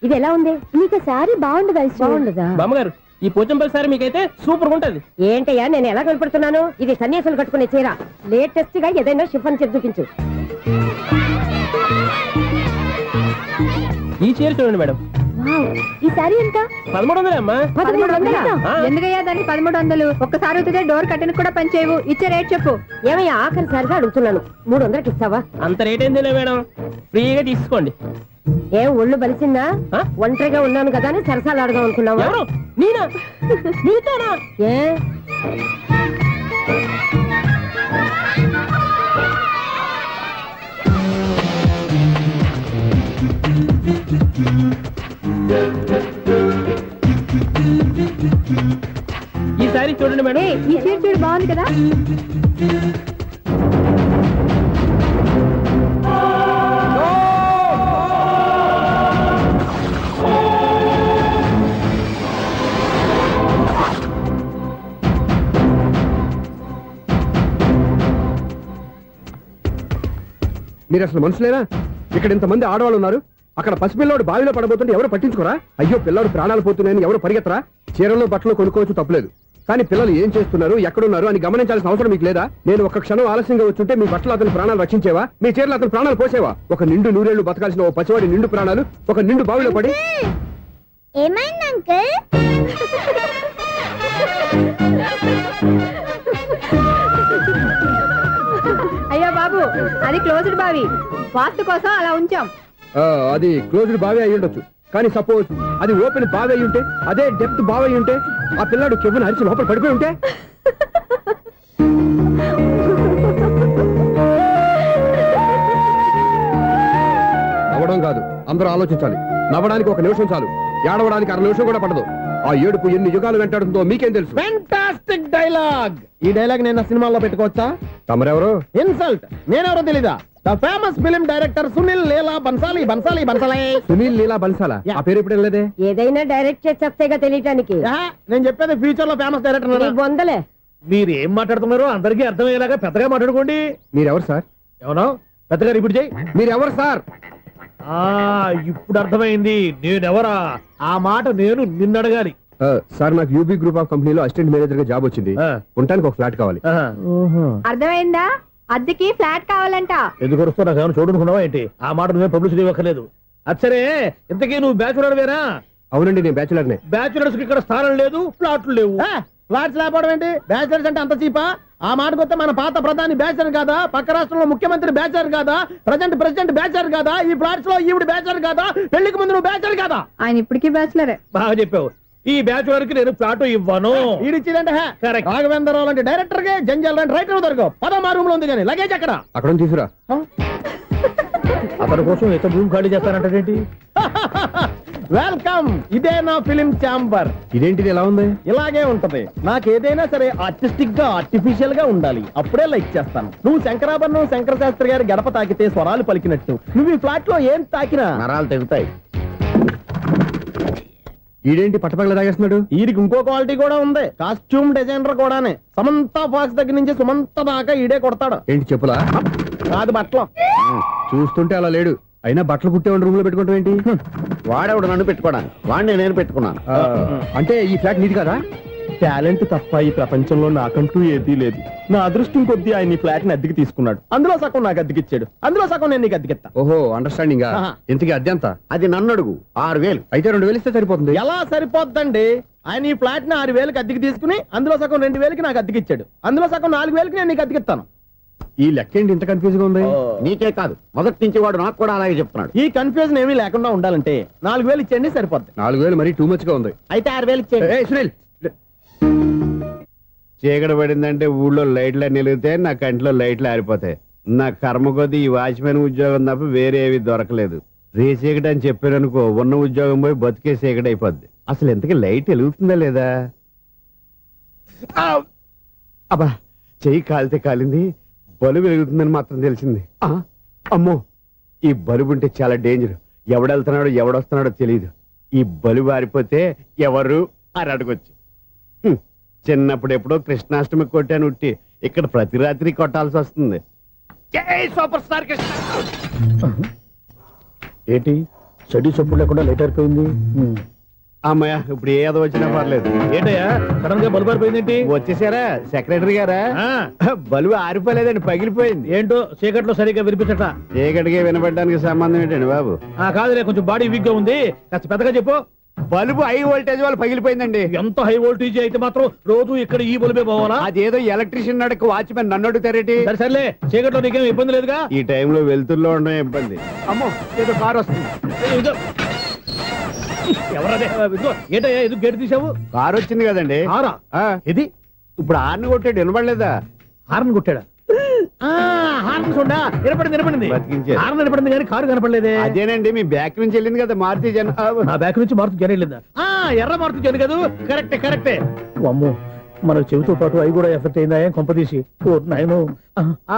ఇది ఎలా ఉంది? నీకు సారీ బాగుండదా? బాగుండదా బామ్మగారు, ఈ పోచంపల్లి సారీ మీకైతే సూపర్ ఉంటది. ఏంటయ్యా నేను ఎలా కనపడుతున్నాను? ఇది సన్యాసులు కట్టుకునే చీర. లేటెస్ట్ గా ఏదైనా షిఫాన్ చేసి చూపించు. ఈ చీర చూడండి మేడం. ఈ సారీ ఎంత? 1300 అమ్మా. 1300? ఎందుకయ్యా దానికి 1300? ఒక్కసారి అవుతుందే డోర్ కట్టెన్ కూడా పనిచేయవు. ఇచ్చే రేట్ చెప్పు. ఏమయ్యా ఆఖరిసారిగా అడుగుతున్నాను, 300కి ఇస్తావా? అంత రేట్ ఏందిలే మేడం, ఫ్రీగా తీసుకోండి. ఏం ఒళ్ళు బలిసిందా? ఒంటరిగా ఉన్నాను కదా అని సరసాలు అడదాం అనుకున్నావా? ఎవరు? నేనా? నీతోనా? ఏ ఈ సారీ చూడండి మేడం. ఈ చీర చూడు, బాగుంది కదా? మీరు అసలు మనుషులేనా? ఇక్కడ ఇంతమంది ఆడవాళ్ళు ఉన్నారు, అక్కడ పసిపిల్లాడు బావిలో పడబోతుంటే ఎవరు పట్టించుకోరా? అయ్యో పిల్లాడు ప్రాణాలు పోతున్నాయని ఎవరు పరిగెత్తరా? చీరలు బట్టలు కొనుక్కోవచ్చు, తప్పులేదు. కానీ పిల్లలు ఏం చేస్తున్నారు, ఎక్కడున్నారు అని గమనించాల్సిన అవసరం మీకు లేదా? నేను ఒక క్షణం ఆలస్యంగా వచ్చుంటే మీ బట్టలు అతని ప్రాణాలు రక్షించేవా? మీ చీరలు అతని ప్రాణాలు పోసేవా? ఒక నిండు నూరేళ్లు బతకాల్సిన ఓ పసివాడి నిండు ప్రాణాలు ఒక నిండు బావిలో పడి. ఏమైంది అంకుల్? అయ్యో బాబు, అది క్లోజ్డ్ బావి, వాస్తు కోసం అలా ఉంచాం. అది క్లోజ్డ్ బావి అయి ఉండొచ్చు, కానీ సపోజ్ అది ఓపెన్ బావి అయి ఉంటే, అదే డెప్త్ బావి అయి ఉంటే, ఆ పిల్లాడు కెవ్వును అరిచి లోపల పడిపోయి ఉంటే? నవ్వడం కాదు, అందరూ ఆలోచించాలి. నవ్వడానికి 1 నిమిషం చాలు, ఏడవడానికి 1/2 నిమిషం కూడా పడదు. ఆ ఏడుపు ఎన్ని యుగాలు వెంటాడుతుందో మీకేం తెలుసు? Fantastic dialogue. ఈ డైలాగ్ నేను సినిమాలో పెట్టుకోవచ్చా? తమరెవరు? ఇన్సల్ట్. నేనెవరో తెలీదా? The famous film director Sunil Leela Bansali. Sunil Leela బన్సాలా? ఆ పేరు ఇప్పుడు లేదే. ఏదైనా డైరెక్ట్ చేసేగా తెలియటానికి. నేను చెప్పేది ఫ్యూచర్ లో ఫేమస్ డైరెక్టర్. బొందలే. మీరు ఏం మాట్లాడుతున్నారో అందరికీ అర్థమయ్యేలాగా పెద్దగా మాట్లాడుకోండి. మీరెవరు సార్? ఎవరో పెద్దగా రిపీట్ చేయి. మీరెవరు సార్? ఇప్పుడు అర్థమైంది నేనెవరా. ఆ మాట నేను నిన్ను అడగాలి. సార్, నాకు యూబీ గ్రూప్ ఆఫ్ కంపెనీలో అసిస్టెంట్ మేనేజర్ గా జాబ్ వచ్చింది. ఉండటానికి ఒక ఫ్లాట్ కావాలి. అర్థమైందా? అద్దెకి ఫ్లాట్ కావాలంట. ఎందుకు వస్తా నాకు చూడనుకున్నావా ఏంటి? ఆ మాట నువ్వే పబ్లిసిటీ ఇవ్వక్కర్లేదు. అచ్చరే, ఇంతకీ నువ్వు బ్యాచులర్ వేరా? అవునండి, నేను బ్యాచులర్నే. బ్యాచులర్స్ కి ఇక్కడ స్థానం లేదు, ఫ్లాట్లు లేవు. ఫ్లాట్స్ లేకపోవడం ఏంటి? బ్యాచులర్స్ అంటే అంత చీపా? ఆ మాటకొస్తే మన పాత ప్రధాని బ్యాచర్ కాదా? పక్క రాష్ట్రంలో ముఖ్యమంత్రి బ్యాచర్ కాదా? ప్రెసిడెంట్ బ్యాచర్ కాదా? ఈ ఫ్లాట్స్ లో ఈవిడ బ్యాచర్ కాదా? పెళ్లికి ముందు నువ్వు బ్యాచర్ కాదా? ఆయన ఇప్పటికీ బ్యాచులరే. బాగా చెప్పావు. ఈ బ్యాచులర్ కి నేను ఫ్లాట్ ఇవ్వను. ఈడిచ్చిందంటే రాఘవేంద్రరావు లాంటి డైరెక్టర్ కి జంజల్ లాంటి రైటర్ దొరకవు. 10వ రూమ్ లో ఉంది కానీ లగేజ్ అక్కడ. అక్కడ తీసుకురా. అతని కోసం ఎంత రూమ్ ఖాళీ చేస్తానంటే వెల్కమ్. ఇదే నా ఫిలిం ఛాంబర్. ఇదేంటిది ఎలా ఉంది? ఇలాగే ఉంటది. నాకు ఏదైనా సరే ఆర్టిస్టిక్ గా ఆర్టిఫిషియల్ గా ఉండాలి, అప్పుడే లైక్ చేస్తాను. నువ్వు శంకరాభరణం శంకర శాస్త్రి గారి గడప తాకితే స్వరాలు పలికినట్టు నువ్వు ఈ ఫ్లాట్ లో ఏం తాకినా నరాలు తెగుతాయి. ఈడేంటి పట్టపగల తాగేస్తున్నాడు? వీరికి ఇంకో క్వాలిటీ కూడా ఉంది. కాస్ట్యూమ్ డిజైనర్ కూడానే. సమంత ఫాక్స్ దగ్గర నుంచి సుమంత దాకా ఈడే కొడతాడు. ఏంటి చెప్పులా? కాదు, బట్టలు. చూస్తుంటే అలా లేడు. అయినా బట్టలు కుట్టేవాడి రూమ్ లో పెట్టుకుంటాం ఏంటి? వాడేవాడు నన్ను పెట్టుకోవడానికి వాడిని నేను పెట్టుకున్నాను. అంటే ఈ ఫ్లాట్ నీది కదా? టాలెంట్ తప్ప ఈ ప్రపంచంలో నాకంటూ ఏదీ లేదు. నా అదృష్టం కొద్దీ ఆయన ఈ ఫ్లాట్ ని అద్దెకి తీసుకున్నాడు. అందులో సగం నాకు అద్దెకిచ్చాడు, అందులో సగం నేను నీకు అద్దెకిస్తా. ఓహో అండర్స్టాండింగ్. ఇంతకీ అద్దె ఎంత? అది నన్ను అడుగు. 6,000. అయితే 2,000 ఇస్తే సరిపోతుంది. ఎలా సరిపోద్దండి? ఆయన ఈ ఫ్లాట్ ని 6,000కి అద్దెకి తీసుకుని అందులో సగం 2,000కి నాకు అద్దెకిచ్చాడు, అందులో సగం 4,000కి నేను నీకు అద్దెకిస్తాను. ఈ లెక్క ఏంటి ఇంత కన్ఫ్యూజ్ గా ఉంది? నీకే కాదు, మొదటి నుంచి వాడు నాకు కూడా అలాగే చెప్తున్నాడు. ఈ కన్ఫ్యూజన్ ఏమీ లేకుండా ఉండాలంటే 4,000 ఇచ్చేయండి, సరిపోద్ది. 4,000 మరీ టూ మచ్ గా ఉంది. అయితే 6,000 ఇచ్చేయండి. ఏయ్ సునీల్, చీకటి పడిందంటే ఊళ్ళో లైట్లు నిలిగితే నా కంటిలో లైట్లు ఆరిపోతాయి. నా కర్మ కొద్దీ ఈ వాచ్మెన్ ఉద్యోగం తప్ప వేరే ఏవి దొరకలేదు. రేచీకటి అని చెప్పారనుకో, ఉన్న ఉద్యోగం పోయి బతికే చీకటి అయిపోద్ది. అసలు ఇంతకీ లైట్ వెలుగుతుందా లేదా? అబ్బా, చెయ్యి కాలితే కాలింది, బలుబు వెలుగుతుందని మాత్రం తెలిసింది. అమ్మో, ఈ బలుబు ఉంటే చాలా డేంజర్. ఎవడెళ్తున్నాడో ఎవడొస్తున్నాడో తెలియదు. ఈ బలుబు ఆరిపోతే ఎవరు అని అడగొచ్చు. చిన్నప్పుడు ఎప్పుడో కృష్ణాష్టమి కొట్టాను ఉట్టి, ఇక్కడ ప్రతి రాత్రి కొట్టాల్సి వస్తుంది. జై సూపర్ స్టార్ కృష్ణ. ఏంటి చెడు చప్పుడు లేకుండా లేట్ అయిపోయింది? అమ్మయ్య, ఇప్పుడు ఏదో వచ్చినా పర్లేదు. ఏంటయ్యా సడన్ గా బల్బు అయిపోయింది ఏంటి? వచ్చేసారా సెక్రటరీ గారా? బలుబు ఆరిపోలేదండి, పగిలిపోయింది. ఏంటో చీకట్లో సరిగ్గా వినిపించట. చీకటికి వినపడడానికి సంబంధం ఏంటండి బాబు? కాదులే, కొంచెం బాడీ వీక్ గా ఉంది, కాస్త పెద్దగా చెప్పు. బల్బు హై వోల్టేజ్ వాళ్ళు పగిలిపోయిందండి. ఎంత హై వోల్టేజ్ అయితే మాత్రం రోజు ఇక్కడ ఈ బల్బే పోవాలా? అదేదో ఎలక్ట్రీషియన్ నడక వాచ్మెన్ నన్ను అడుగుతారేటి? సరే సర్లే, చీకట్లో నీకేం ఇబ్బంది లేదుగా? ఈ టైంలో వెళ్తుల్లో ఉండడం ఇబ్బంది. అమ్మో, ఏదో కారు వస్తుంది. ఇదిగో. ఎవరదే? ఇదిగో, ఏంటయ్యా ఇది గేట్ తీసావు? కారు వచ్చింది కదండి. కారా? ఇది ఇప్పుడు హార్న్ కొట్టాడు, వినపడలేదా? హార్న్ కొట్టాడా? హార్న్ చూడా వినపడింది. బతికించారు. హార్న్ వినపడింది కానీ కారు కనపడలేదే. అదేనండి, మీ బ్యాక్ నుంచి వెళ్ళింది కదా మారుతి జన. నా బ్యాక్ నుంచి మారుతి జన వెళ్ళిందా? ఎర్ర మారుతి జన కదా? కరెక్టే. అమ్మో, మన చెవితో పాటు అవి కూడా ఎఫెక్ట్ అయిందా? ఏం కొంపదీసి నాయను.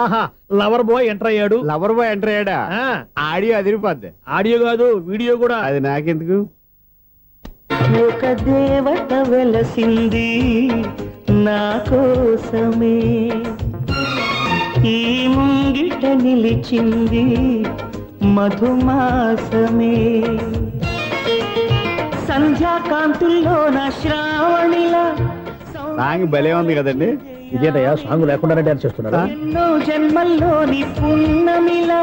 ఆహా, లవర్ బాయ్ ఎంటర్ అయ్యాడు. లవర్ బాయ్ ఎంటర్ అయ్యాడా? ఆడియో అదిరిపోద్ది. ఆడియో కాదు, వీడియో కూడా. అది నాకెందుకు? ఒక దేవత వెలసింది నా కోసమే, ఈ ముంగిట నిలిచింది మధుమాసమే, సంధ్యాకాంతుల్లో నా శ్రావణిలా. సాంగ్ భలే ఉంది కదండి. ఇదేటయ్యా సాంగ్ లేకుండానే డాన్స్ చేస్తున్నారా? ఎన్నో జన్మల్లోని పున్నమిలా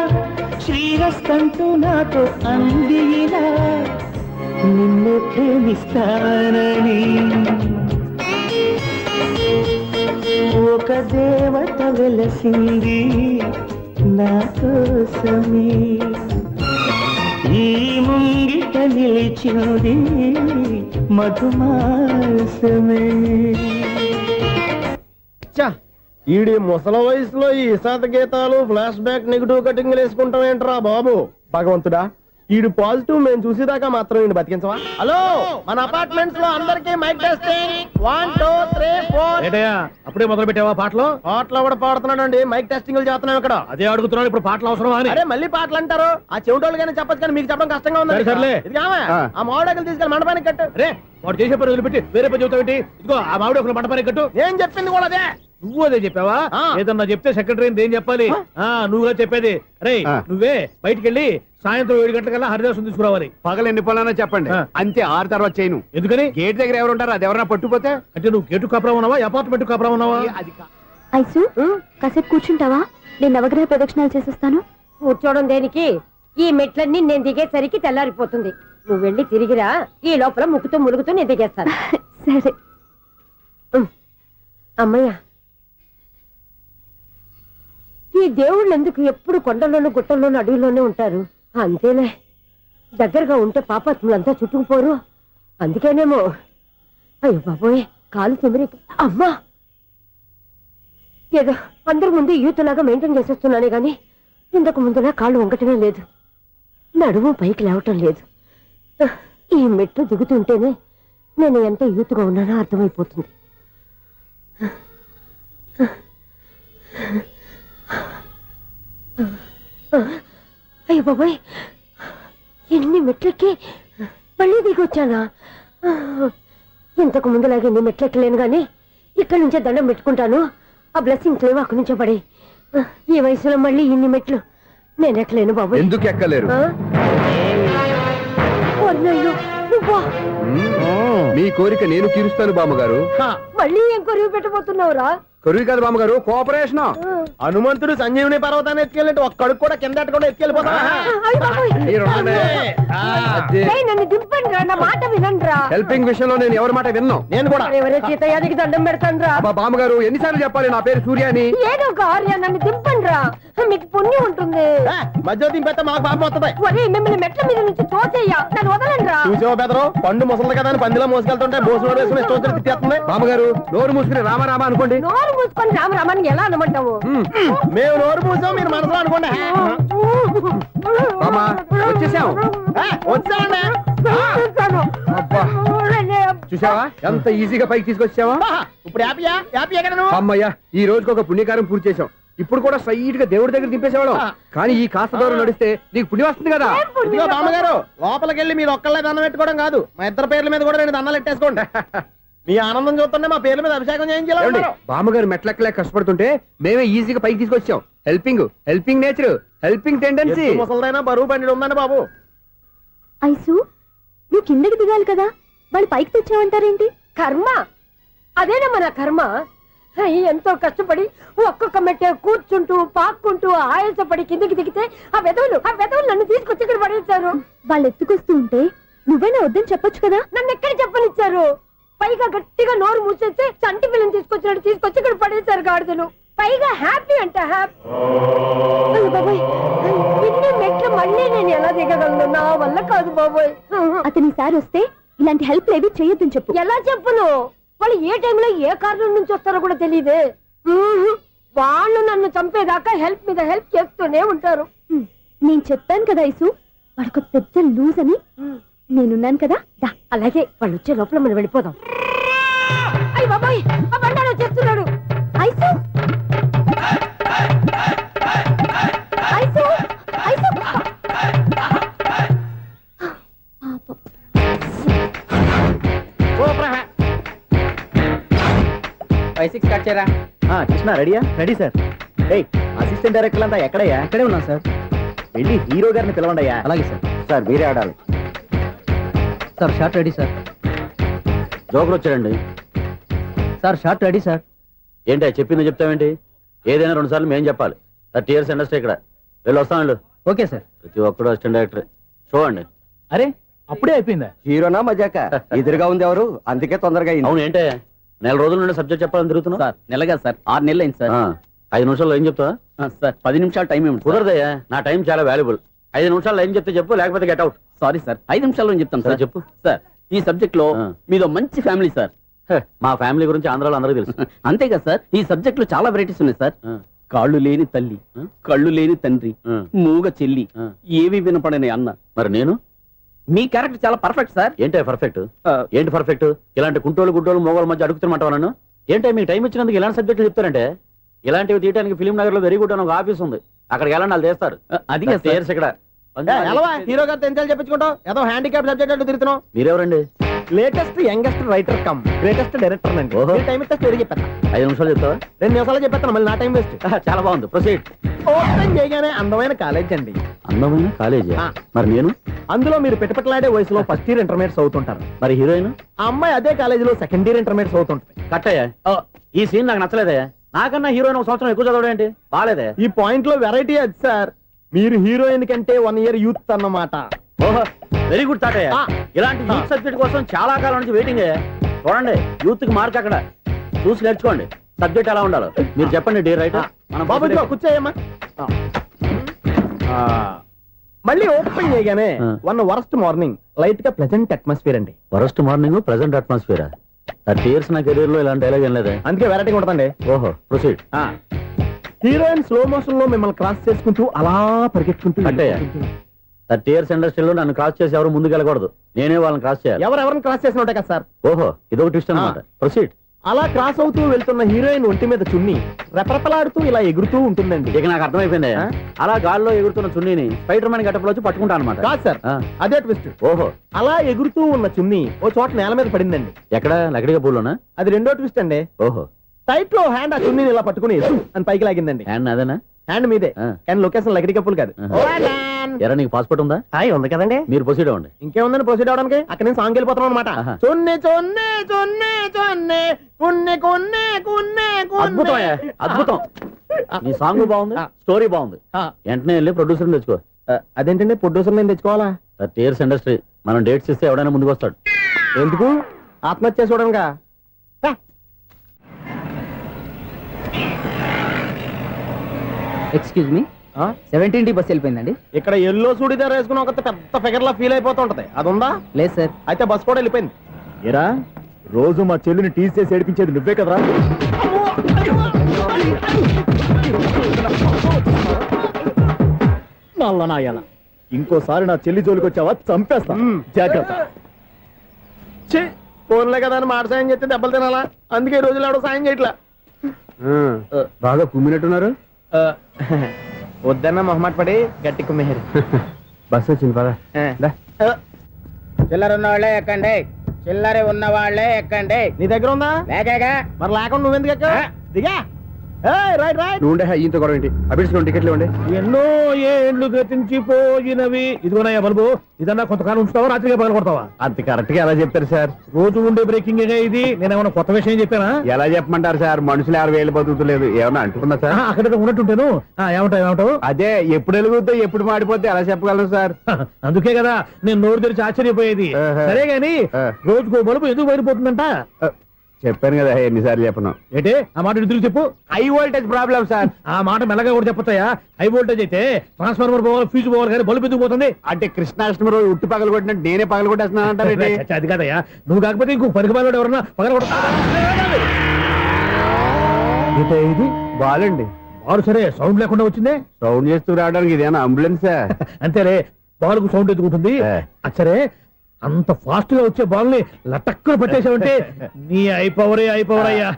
శ్రీరస్తంటూ నాతో అందిలా, నిన్ను ప్రేమిస్తానని. ఒక దేవత వెలసింది నా కోసమే, ఈ ముంగిట నిలిచింది మధుమాసమే. ఈడి ముసల వయసులో ఈ ఇసాత గీతాలు, ఫ్లాష్ బ్యాక్, నెగిటివ్ కటింగ్ వేసుకుంటాం ఏంట్రా బాబు? భగవంతుడా, ఈడు పాజిటివ్ మేము చూసేదాకా మాత్రం ఈయన బతికించవా? హలో, మన అపార్ట్మెంట్స్ లో అందరికి మైక్ టెస్టింగ్. 1 2 3 4. ఏంటయ్యా అప్పుడే మొదలు పెట్టావా పాటలు? పాటలు కూడా పాడుతున్నాడు అండి, మైక్ టెస్టింగ్ చేస్తున్నాం ఇక్కడ. అదే అడుగుతున్నాడు, ఇప్పుడు పాటలు అవసరమా అని. అరే మళ్ళీ పాటలు అంటారు, ఆ చెవిటోళ్ళు కానీ చెప్పచ్చు కానీ మీకు చెప్పడం కష్టంగా ఉంది. సర్లే, ఆ మామిడాకులు తీసుకెళ్ళి మండపానికి కట్టు. రే, వాడు చేసే పని వదిలిపెట్టి వేరే పని చెబుతావు ఏంటి? ఇదిగో ఆ మామిడి ఒకరు మండపానికి కట్టు. నేను చెప్పింది కూడా అదే. నువ్వు అదే చెప్పావా? ఏదన్నా చెప్తే సెక్రటరీ ఏం చెప్పాలి? నువ్వుగా చెప్పేది. రే, నువ్వే బయటికి వెళ్ళి సాయంత్రం 7 గంటలకల్లా హరిదాసు తీసుకురావాలి. పగలు ఎన్ని పనులన్నా చెప్పండి, అంతే. 6 తర్వాత చేయను. ఎందుకని? గేట్ దగ్గర ఎవరు ఉంటారు, అది ఎవరన్నా పట్టుపోతే. అంటే నువ్వు గేటు కాపురా ఉన్నావా, అపార్ట్మెంట్ కాపురా ఉన్నావా? ఐసు, కాసేపు కూర్చుంటావా? నేను నవగ్రహ ప్రదక్షిణాలు చేసేస్తాను. కూర్చోవడం దేనికి? ఈ మెట్లన్నీ నేను దిగేసరికి తెల్లారిపోతుంది. నువ్వు వెళ్ళి తిరిగిరా, ఈ లోపల ముక్కుతూ ములుగుతూ నేను దిగేస్తాను. సరే. అమ్మయ్య, ఈ దేవుళ్ళు ఎందుకు ఎప్పుడు కొండల్లోనూ గుట్టల్లోనూ అడవిలోనే ఉంటారు? అంతేలే, దగ్గరగా ఉంటే పాపాత్ములంతా చుట్టుకుపోరు. అందుకేనేమో. అయ్యో బాబోయ్, కాలు తిమిరి. అమ్మా, ఏదో అందరి ముందు యూత్లాగా మెయింటైన్ చేసేస్తున్నానే గాని ఇంతకు ముందులా కాళ్ళు వంకటమే లేదు, నడుము పైకి లేవటం లేదు. ఈ మెట్లు దిగుతుంటేనే నేను ఎంత యూత్గా ఉన్నానో అర్థమైపోతుంది. అయ్యో బాబాయ్, ఎన్ని మెట్లెక్కి మళ్ళీ దిగొచ్చానా? ఇంతకు ముందులాగే ఎన్ని మెట్లెక్కలేను గాని ఇక్కడి నుంచే దండం పెట్టుకుంటాను. ఆ బ్లెస్సింగ్స్ లేవు అక్కడి నుంచే పడి. ఈ వయసులో మళ్ళీ ఇన్ని మెట్లు నేను ఎక్కలేను బాబు ఎందుకు ఎక్కలేరు నువ్వా మీ కోరిక నేను తీరుస్తాను బామ్మగారు. మళ్ళీ ఏం కొరివి పెట్టబోతున్నావురా కొరువు కాదు బామ్మగారు, కోఆపరేషన్. హనుమంతుడు సంజీవుని పర్వతాన్ని ఎత్తుకెళ్ళినట్టు ఒక్కడికి కూడా కింద కూడా ఎత్తుకెళ్ళిపోతా అయ్ బాబోయ్. ఏయ్, నన్ను దింపండి రా, నా మాట వినండిరా. హెల్పింగ్ విషయంలో నేను ఎవరి మాట విన్నాను. నేను కూడా ఎవరే సీతయ్యానికి దండం పెడతాను రా. అబ్బా బామ్మగారు, ఎన్నిసార్లు చెప్పాలి నా పేరు సూర్య అని? ఏదో ఒక ఆర్య, నన్ను దింపండి రా, మీకు పుణ్యం ఉంటుంది. మధ్య దింపేస్తే మాకు పాపం వస్తుంది. ఒరే, మిమ్మల్ని మెట్ల మీద నుంచి తోసేయ్యా, నన్ను వదలండి రా. చూసావా బెదరు, పండు ముసలి కదా అని పందిలో మోసుకెళ్తుంటే బోసులో వేసుకుని ఇష్టం వచ్చినట్టు తిట్టేస్తుంది. బామ్మగారు నోరు మూసుకుని రామారామ అనుకోండి. నోరు మూసుకొని రామరామాన్ని ఎలా అనమంటావు? మేము నోరు మూసాం, మీరు మనసులో అనుకోండి. బామ్మ వచ్చేసాం. వచ్చామండి. అబ్బా చూసావా ఎంత ఈజీగా పైకి తీసుకొచ్చావా? ఇప్పుడు హ్యాపీయా? హ్యాపీ ఎక్కడ నువ్వు? అమ్మయ్యా, ఈ రోజుకి ఒక పుణ్యకారం పూర్తి చేసాం. ఇప్పుడు కూడా స్ట్రైట్ గా దేవుడి దగ్గర దింపేసేవాళ్ళం. కానీ ఈ కాస్త దూరం నడిస్తే నీకు పుణ్యం వస్తుంది కదా. ఇదిగో బామ్మగారు, లోపలికి వెళ్ళి మీరు ఒక్కళ్ళే దండం పెట్టుకోవడం కాదు, మా ఇద్దరు పేర్ల మీద కూడా 2 దండాలు ఎట్టేసుకోండి. మీ ఆనందం చూస్తుంటే మా పేర్ల మీద అభిషేకం చేయించాలి. బామ్మగారు మెట్లెక్కలే కష్టపడుతుంటే మేమే ఈజీగా పైకి తీసుకొచ్చాం. Helping nature, helping tendency. ముసలిదైనా బరువు బండి ఉందండి బాబు. ఐసు నువ్వు కిందకి దిగాలి కదా, వాళ్ళు పైకి తెచ్చావంటారేంటి? కర్మ అదేనా మన కర్మ. ఎంతో కష్టపడి ఒక్కొక్క మెట్టే కూర్చుంటూ పాక్కుంటూ ఆయాసపడి కిందికి దిగితే ఆ వెధవులు నన్ను తీసుకొచ్చి ఇక్కడ పడేశారు. వాళ్ళు ఎత్తుకొస్తూ ఉంటే నువ్వేనా వద్దని చెప్పొచ్చు కదా. నన్ను ఎక్కడ చెప్పనిచ్చారు? పైగా గట్టిగా నోరు మూసేస్తే చంటి పిల్లని తీసుకొచ్చినట్టు తీసుకొచ్చి ఇక్కడ పడేశారు గాడిదలు. పైగా హ్యాపీ అంట హ్యాపీ. బాబోయ్, ఇన్ని మెట్లు మళ్ళీ నేను ఎలా దిగగలను? నా వల్ల కాదు బాబోయ్. అతని సారి వస్తే ఇలాంటి హెల్ప్ లేవి చేయొద్దని చెప్పు. ఎలా చెప్పును? వాళ్ళు ఏ టైంలో ఏ కారణం నుంచి వస్తారో కూడా తెలియదే. వాళ్ళు నన్ను చంపేదాకా హెల్ప్ మీద హెల్ప్ చేస్తూనే ఉంటారు. నేను చెప్పాను కదా ఐసు, వాడికి పెద్ద లూజ్ అని. నేనున్నాను కదా. దా. అలాగే వాళ్ళు వచ్చే లోపల మనం వెళ్ళిపోదాం. అయ్య బాబాయ్, ఆ బండారు వచ్చేస్తున్నాడు. ఐసు ఐసు ఐసు కృష్ణ రెడీయా? Ready sir. అసిస్టెంట్ డైరెక్టర్ అంతా ఎక్కడయ్యా? ఇక్కడే ఉన్నా సార్. వెళ్ళి హీరో గారిని పిలవండి అయ్యా. అలాగే సార్. సార్ మీరే ఆడాలి sir. Shot ready sir. Joker వచ్చాడండి. Sir shot ready sir. ఏంటి చెప్పింది చెప్తావేంటి? ఏదైనా 2 సార్లు మేం చెప్పాలి. 30 years ఇండస్ట్రీ ఇక్కడ. వెళ్ళి వస్తాం వెళ్ళు. Okay sir. ప్రతి ఒక్కడు అసిస్టెంట్ డైరెక్టర్. చూడండి. అరే అప్పుడే అయిపోయిందా? హీరోనా మజాక? ఎదురుగా ఉంది ఎవరు, అందుకే తొందరగా అయింది. అవును ఏంటే 4 రోజుల నుండి సబ్జెక్ట్ చెప్పాలని తిరుగుతున్నా? సార్ నెలగా సార్, 6 నెలలు అయింది సార్. 5 నిమిషాల్లో ఏం చెప్తా సార్? 10 నిమిషాలు టైం ఏమి కుదరదయ్యా, నా టైం చాలా వాల్యుబుల్. 5 నిమిషాల్లో ఏం చెప్తే చెప్పు, లేకపోతే గెట్ అవుట్. సారీ సార్, 5 నిమిషాల్లో చెప్తాను సార్. చెప్పు సార్, ఈ సబ్జెక్ట్ లో మీదో మంచి ఫ్యామిలీ సార్. మా ఫ్యామిలీ గురించి ఆంధ్రాలో అందరికీ తెలుసు. అంతేగా సార్, ఈ సబ్జెక్ట్ లో చాలా వెరైటీస్ ఉన్నాయి సార్. కాళ్ళు లేని తల్లి, కళ్ళు లేని తండ్రి, మూగ చెల్లి, ఏవి వినపడని అన్న. మరి నేను మీ క్యారెక్టర్ చాలా పర్ఫెక్ట్ సార్. ఏంటే పర్ఫెక్ట్? ఏంటి పర్ఫెక్ట్? ఇలాంటి కుంటోలు గుడ్డోలు మోగోళ్ళ మధ్య అడుగుతున్నమాట నన్ను. ఏంటంటే మీకు టైం ఇచ్చినందుకు ఇలాంటి సబ్జెక్టులు చెప్తారంటే? ఇలాంటివి తీయడానికి ఫిలిం నగర్ లో వెరీ గుడ్ అని ఒక ఆఫీస్ ఉంది, అక్కడికి వెళ్ళండి, వాళ్ళు చేస్తారు. అది ఇక్కడ హీరో గారు తెంచాలి చెప్పించుకుంటాం, ఏదో హ్యాండిక్యాప్ సబ్జెక్ట్ అంటూ తిరుగుతున్నాం. మీరెవరండి? Latest youngest writer come greatest director అండి. టైం ఇస్తే స్టోరీ చెప్పేస్తా. 5 నిమిషాలు చెప్తావా? 2 నిమిషాలు చెప్పేస్తాను, మళ్ళీ నా టైం వేస్ట్. చాలా బాగుంది, ప్రొసీడ్. ఓపెన్ చేయగానే అందమైన కాలేజ్ అండి. అందమైన కాలేజీ? మరి నేను అందులో మీరు పెట్టుపట్లాడే వయసులో ఫస్ట్ ఇయర్ ఇంటర్మీడియట్స్ అవుతుంటారు. మరి హీరోయిన్? ఆ అమ్మాయి అదే కాలేజీలో సెకండ్ ఇయర్ ఇంటర్మీడియట్స్ అవుతుంటుంది. కట్టయ్యా, ఈ సీన్ నాకు నచ్చలేదే. నాకన్నా హీరోయిన్ 1 సంవత్సరం ఎక్కువ చదవడం ఏంటి? బాలేదే. ఈ పాయింట్ లో వెరైటీ అది సార్. మీరు హీరోయిన్ కంటే 1 year యూత్ అన్నమాట. ఓహో, వెరీ గుడ్ తాటయ్య. ఇలాంటి యూత్ సబ్జెక్ట్ కోసం చాలా కాలం నుంచి వెయిటింగ్. చూడండి, యూత్ కి మార్క్ అక్కడ చూసి నేర్చుకోండి. సబ్జెక్ట్ ఎలా ఉండాలో మీరు చెప్పండి డియర్ రైటర్. బాబు కూర్చోయమ్మా. మళ్ళీ ఓపెన్ చేయగానే వరస్ట్ మార్నింగ్, లైట్ గా ప్లెజెంట్ అట్మాస్ఫియర్ అండి. Worst morning, present atmosphere. 30 years నా కెరీర్ లో ఇలాంటి డైలాగ్ ఏం లేదే. అందుకే వెరైటీ ఉంటుందండి. ఓహో, ప్రొసీడ్. హీరోయిన్ స్లో మోషన్ లో మిమ్మల్ని క్రాస్ చేసుకుంటూ అలా పరిగెత్తుకుంటూ 30 years ఇండస్ట్రీలో నన్ను క్రాస్ చేసి ఎవరు ముందుకు వెళ్ళకూడదు, నేనే వాళ్ళని క్రాస్ చేయాలి. ఎవరెవరిని క్రాస్ చేసిన ఉంటాయి కదా సార్. ఓహో, ఇదొక ట్విస్ట్ అన్నమాట. ప్రొసీడ్. అలా క్రాస్ అవుతూ వెళ్తున్న హీరోయిన్ ఒంటి మీద చున్ని రెపరెపలాడుతూ ఇలా ఎగురుతూ ఉంటుందండి. ఇక నాకు అర్థమైపోయింది. అలా గాల్లో ఎగురుతున్న చున్నీని స్పైడర్ మ్యాన్ గెటప్ లో వచ్చి పట్టుకుంటా అనమాట. కాదు సార్, అదే ట్విస్ట్. ఓహో, అలా ఎగురుతూ ఉన్న చున్ని ఓ చోట నేల మీద పడిందండి. ఎక్కడ? లకడిగా పూలోనా? అది రెండో ట్విస్ట్ అండి. ఓహో, టైట్ లో హ్యాండ్ ఆ చున్నీని ఇలా పట్టుకుని అని పైకి లాగిందండి. హ్యాండ్ అదేనా? హ్యాండ్ మీదే కానీ లొకేషన్ లగడి కప్పులు కాదు. ఎరా నీకు పాస్పోర్ట్ ఉందా? హాయ్ ఉంది కదండి. మీరు ప్రొసీడ్ అవ్వండి. ఇంకేముందని ప్రొసీడ్ అవడానికి అక్కడ నుంచి సాంగ్ వెళ్ళిపోతున్నాం అనమాట. చొన్నే చొన్నే చొన్నే చొన్నే కున్నే కొన్నే కున్నే అద్భుతం అద్భుతం. ఈ సాంగ్ బాగుంది, స్టోరీ బాగుంది. వెంటనే వెళ్ళి ప్రొడ్యూసర్ తెచ్చుకో. అదేంటండి ప్రొడ్యూసర్ నేను తెచ్చుకోవాలా? 30 years ఇండస్ట్రీ, మనం డేట్స్ ఇస్తే ఎవడైనా ముందుకు వస్తాడు. ఎందుకు? ఆత్మహత్య చూడనుగా. Excuse me, 17D bus వెళ్ళిపోయిందండి. ఇక్కడ ఎల్లో చూడిదార్ వేసుకుని ఒక పెద్ద ఫిగర్ లా ఫీల్ అయిపోతుంటది, అది ఉందా? లేదు సార్. అయితే బస్ కూడా వెళ్ళిపోయింది. ఏరా రోజు మా చెల్లిని టీస్ చేసి ఏడిపించేది నువ్వే కదరా? నాయన ఇంకోసారి నా చెల్లి జోలికి వచ్చావా చంపేస్తా, జాగ్రత్త. ఫోన్లే కదా అని మాట సాయం చేస్తే దెబ్బలు తినాలా? అందుకే ఈ రోజులు ఎవడో సాయం చేయట్లా. బాగా కుమ్మినట్టున్నారు. వద్దన్న మొహమాట పడి గట్టి కుమ్మేరు. బస్సు వచ్చింది పద. చిల్లర ఉన్న వాళ్ళే ఎక్కండి, చిల్లర ఉన్న వాళ్ళే ఎక్కండి. నీ దగ్గర ఉందా? లేకగా మరి లేకుండా నువ్వెందుకు ఎక్కావు? దిగా. Right right. నువ్వు ఉండే ఇంత గొడవ ఏంటి? అభిడ్చుకోండి, టికెట్లు ఇవ్వండి. ఎన్నో ఏండ్లు గతించిపోయినవి. ఇదిగోనయ్యా బల్బు, ఇదన్నా కొంతకాలం ఉంచుతావా రాత్రిగా పగల కొడతావా? అంత కరెక్ట్ గా ఎలా చెప్తారు సార్? రోజు ఉండే బ్రేకింగ్ ఇది. నేనేమన్నా కొత్త విషయం చెప్పానా? ఎలా చెప్పమంటారు సార్? మనుషులు 60 బతుకుతలేదు, ఏమన్నా అంటున్నా సార్? అక్కడ ఉన్నట్టుంటాను. ఏమంటావు? అదే ఎప్పుడు వెలుగుతో ఎప్పుడు మాడిపోతే ఎలా చెప్పగలను సార్? అందుకే కదా నేను నోరు తెరిచి ఆశ్చర్యపోయేది. సరే గాని రోజుకో బల్బు ఎందుకు బయటపోతుందంట? చెప్పాను కదా ఎన్నిసార్లు చెప్పను. ఏంటి ఆ మాట తిరిగి చెప్పు. High voltage problem sir. ఆ మాట మెల్లగా కూడా చెప్పొచ్చాయా? హై వోల్టేజ్ అయితే ట్రాన్స్ఫార్మర్ పోవాలి, ఫ్యూజ్ పోవాలి, కానీ బల్బు ఎందుకు పోతుంది? అంటే కృష్ణాష్టమి రోజు ఉట్టి పగలు కొట్టినట్టు నేనే పగలు కొట్టేస్తున్నాను అంటారు. అది కాదయ్యా, నువ్వు కాకపోతే ఇంకో పనికి బాగా ఎవరన్నా పగల కొడతా. ఇది బాలండి. బాలు సరే సౌండ్ లేకుండా వచ్చిందే. సౌండ్ చేస్తూ రావడానికి ఇదేనా అంబులెన్సా? అంతేలే, బాలుకు సౌండ్ ఎత్తుకుంటుంది. సరే అంత ఫాస్ట్ గా వచ్చే బాల్ ని లటక్కులు పట్టేసావంటే నీ అయిపవర్ అయ్యా.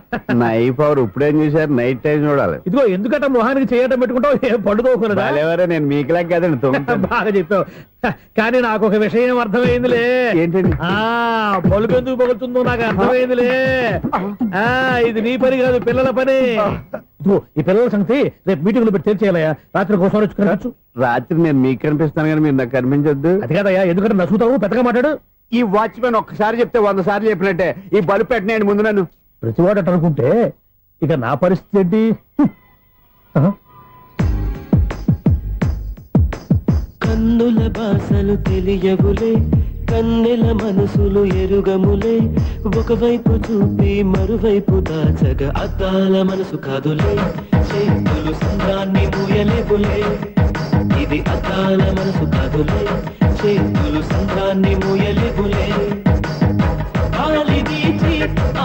నా ఐ పవర్ ఇప్పుడేం చూసారు? నైట్ టైం చూడాలి. ఇదిగో ఎందుకంటే మొహానికి చేయటం పెట్టుకుంటావు, ఏం పండుకోకూడదా? నేను మీకులా కదండి. బాగా చెప్పావు. కానీ నాకు ఒక విషయం అర్థమైందిలే. ఏంటండి? బల్బు ఎందుకు పగులుతుందో నాకు అర్థమైందిలే. ఇది నీ పని కాదు, పిల్లల పని. ఈ పిల్లల సంగతి రేపు మీటింగ్ లో పెట్టి తెలిసేయాలయ్యా. రాత్రి ఒకసారి వచ్చి రాత్రి నేను మీకు కనిపిస్తాను కానీ మీరు నాకు కనిపించొద్దు. అది కాదయ్యా, ఎందుకంటే నచ్చుతావు పెద్దగా మాట్లాడు. ఈ వాచ్మెన్ ఒక్కసారి చెప్తే 100 సార్లు చెప్పినట్టే. ఈ బల్బు పెట్టినాయండి ముందు నన్ను. ప్రతి వాడు అనుకుంటే ఇక నా పరిస్థితి ఏంటి? కన్నుల భాషలు తెలియవులే, కన్నెల మనసులు ఎరుగములే. ఒకవైపు చూపి మరువైపు దాచగా అద్దాల మనసు కాదులే. చేతులు సంద్రాన్ని మూయలేవులే, ఇది అద్దాల మనసు కాదులే. చేతులు సంద్రాన్ని మూయలేవులే. గాలి వీచి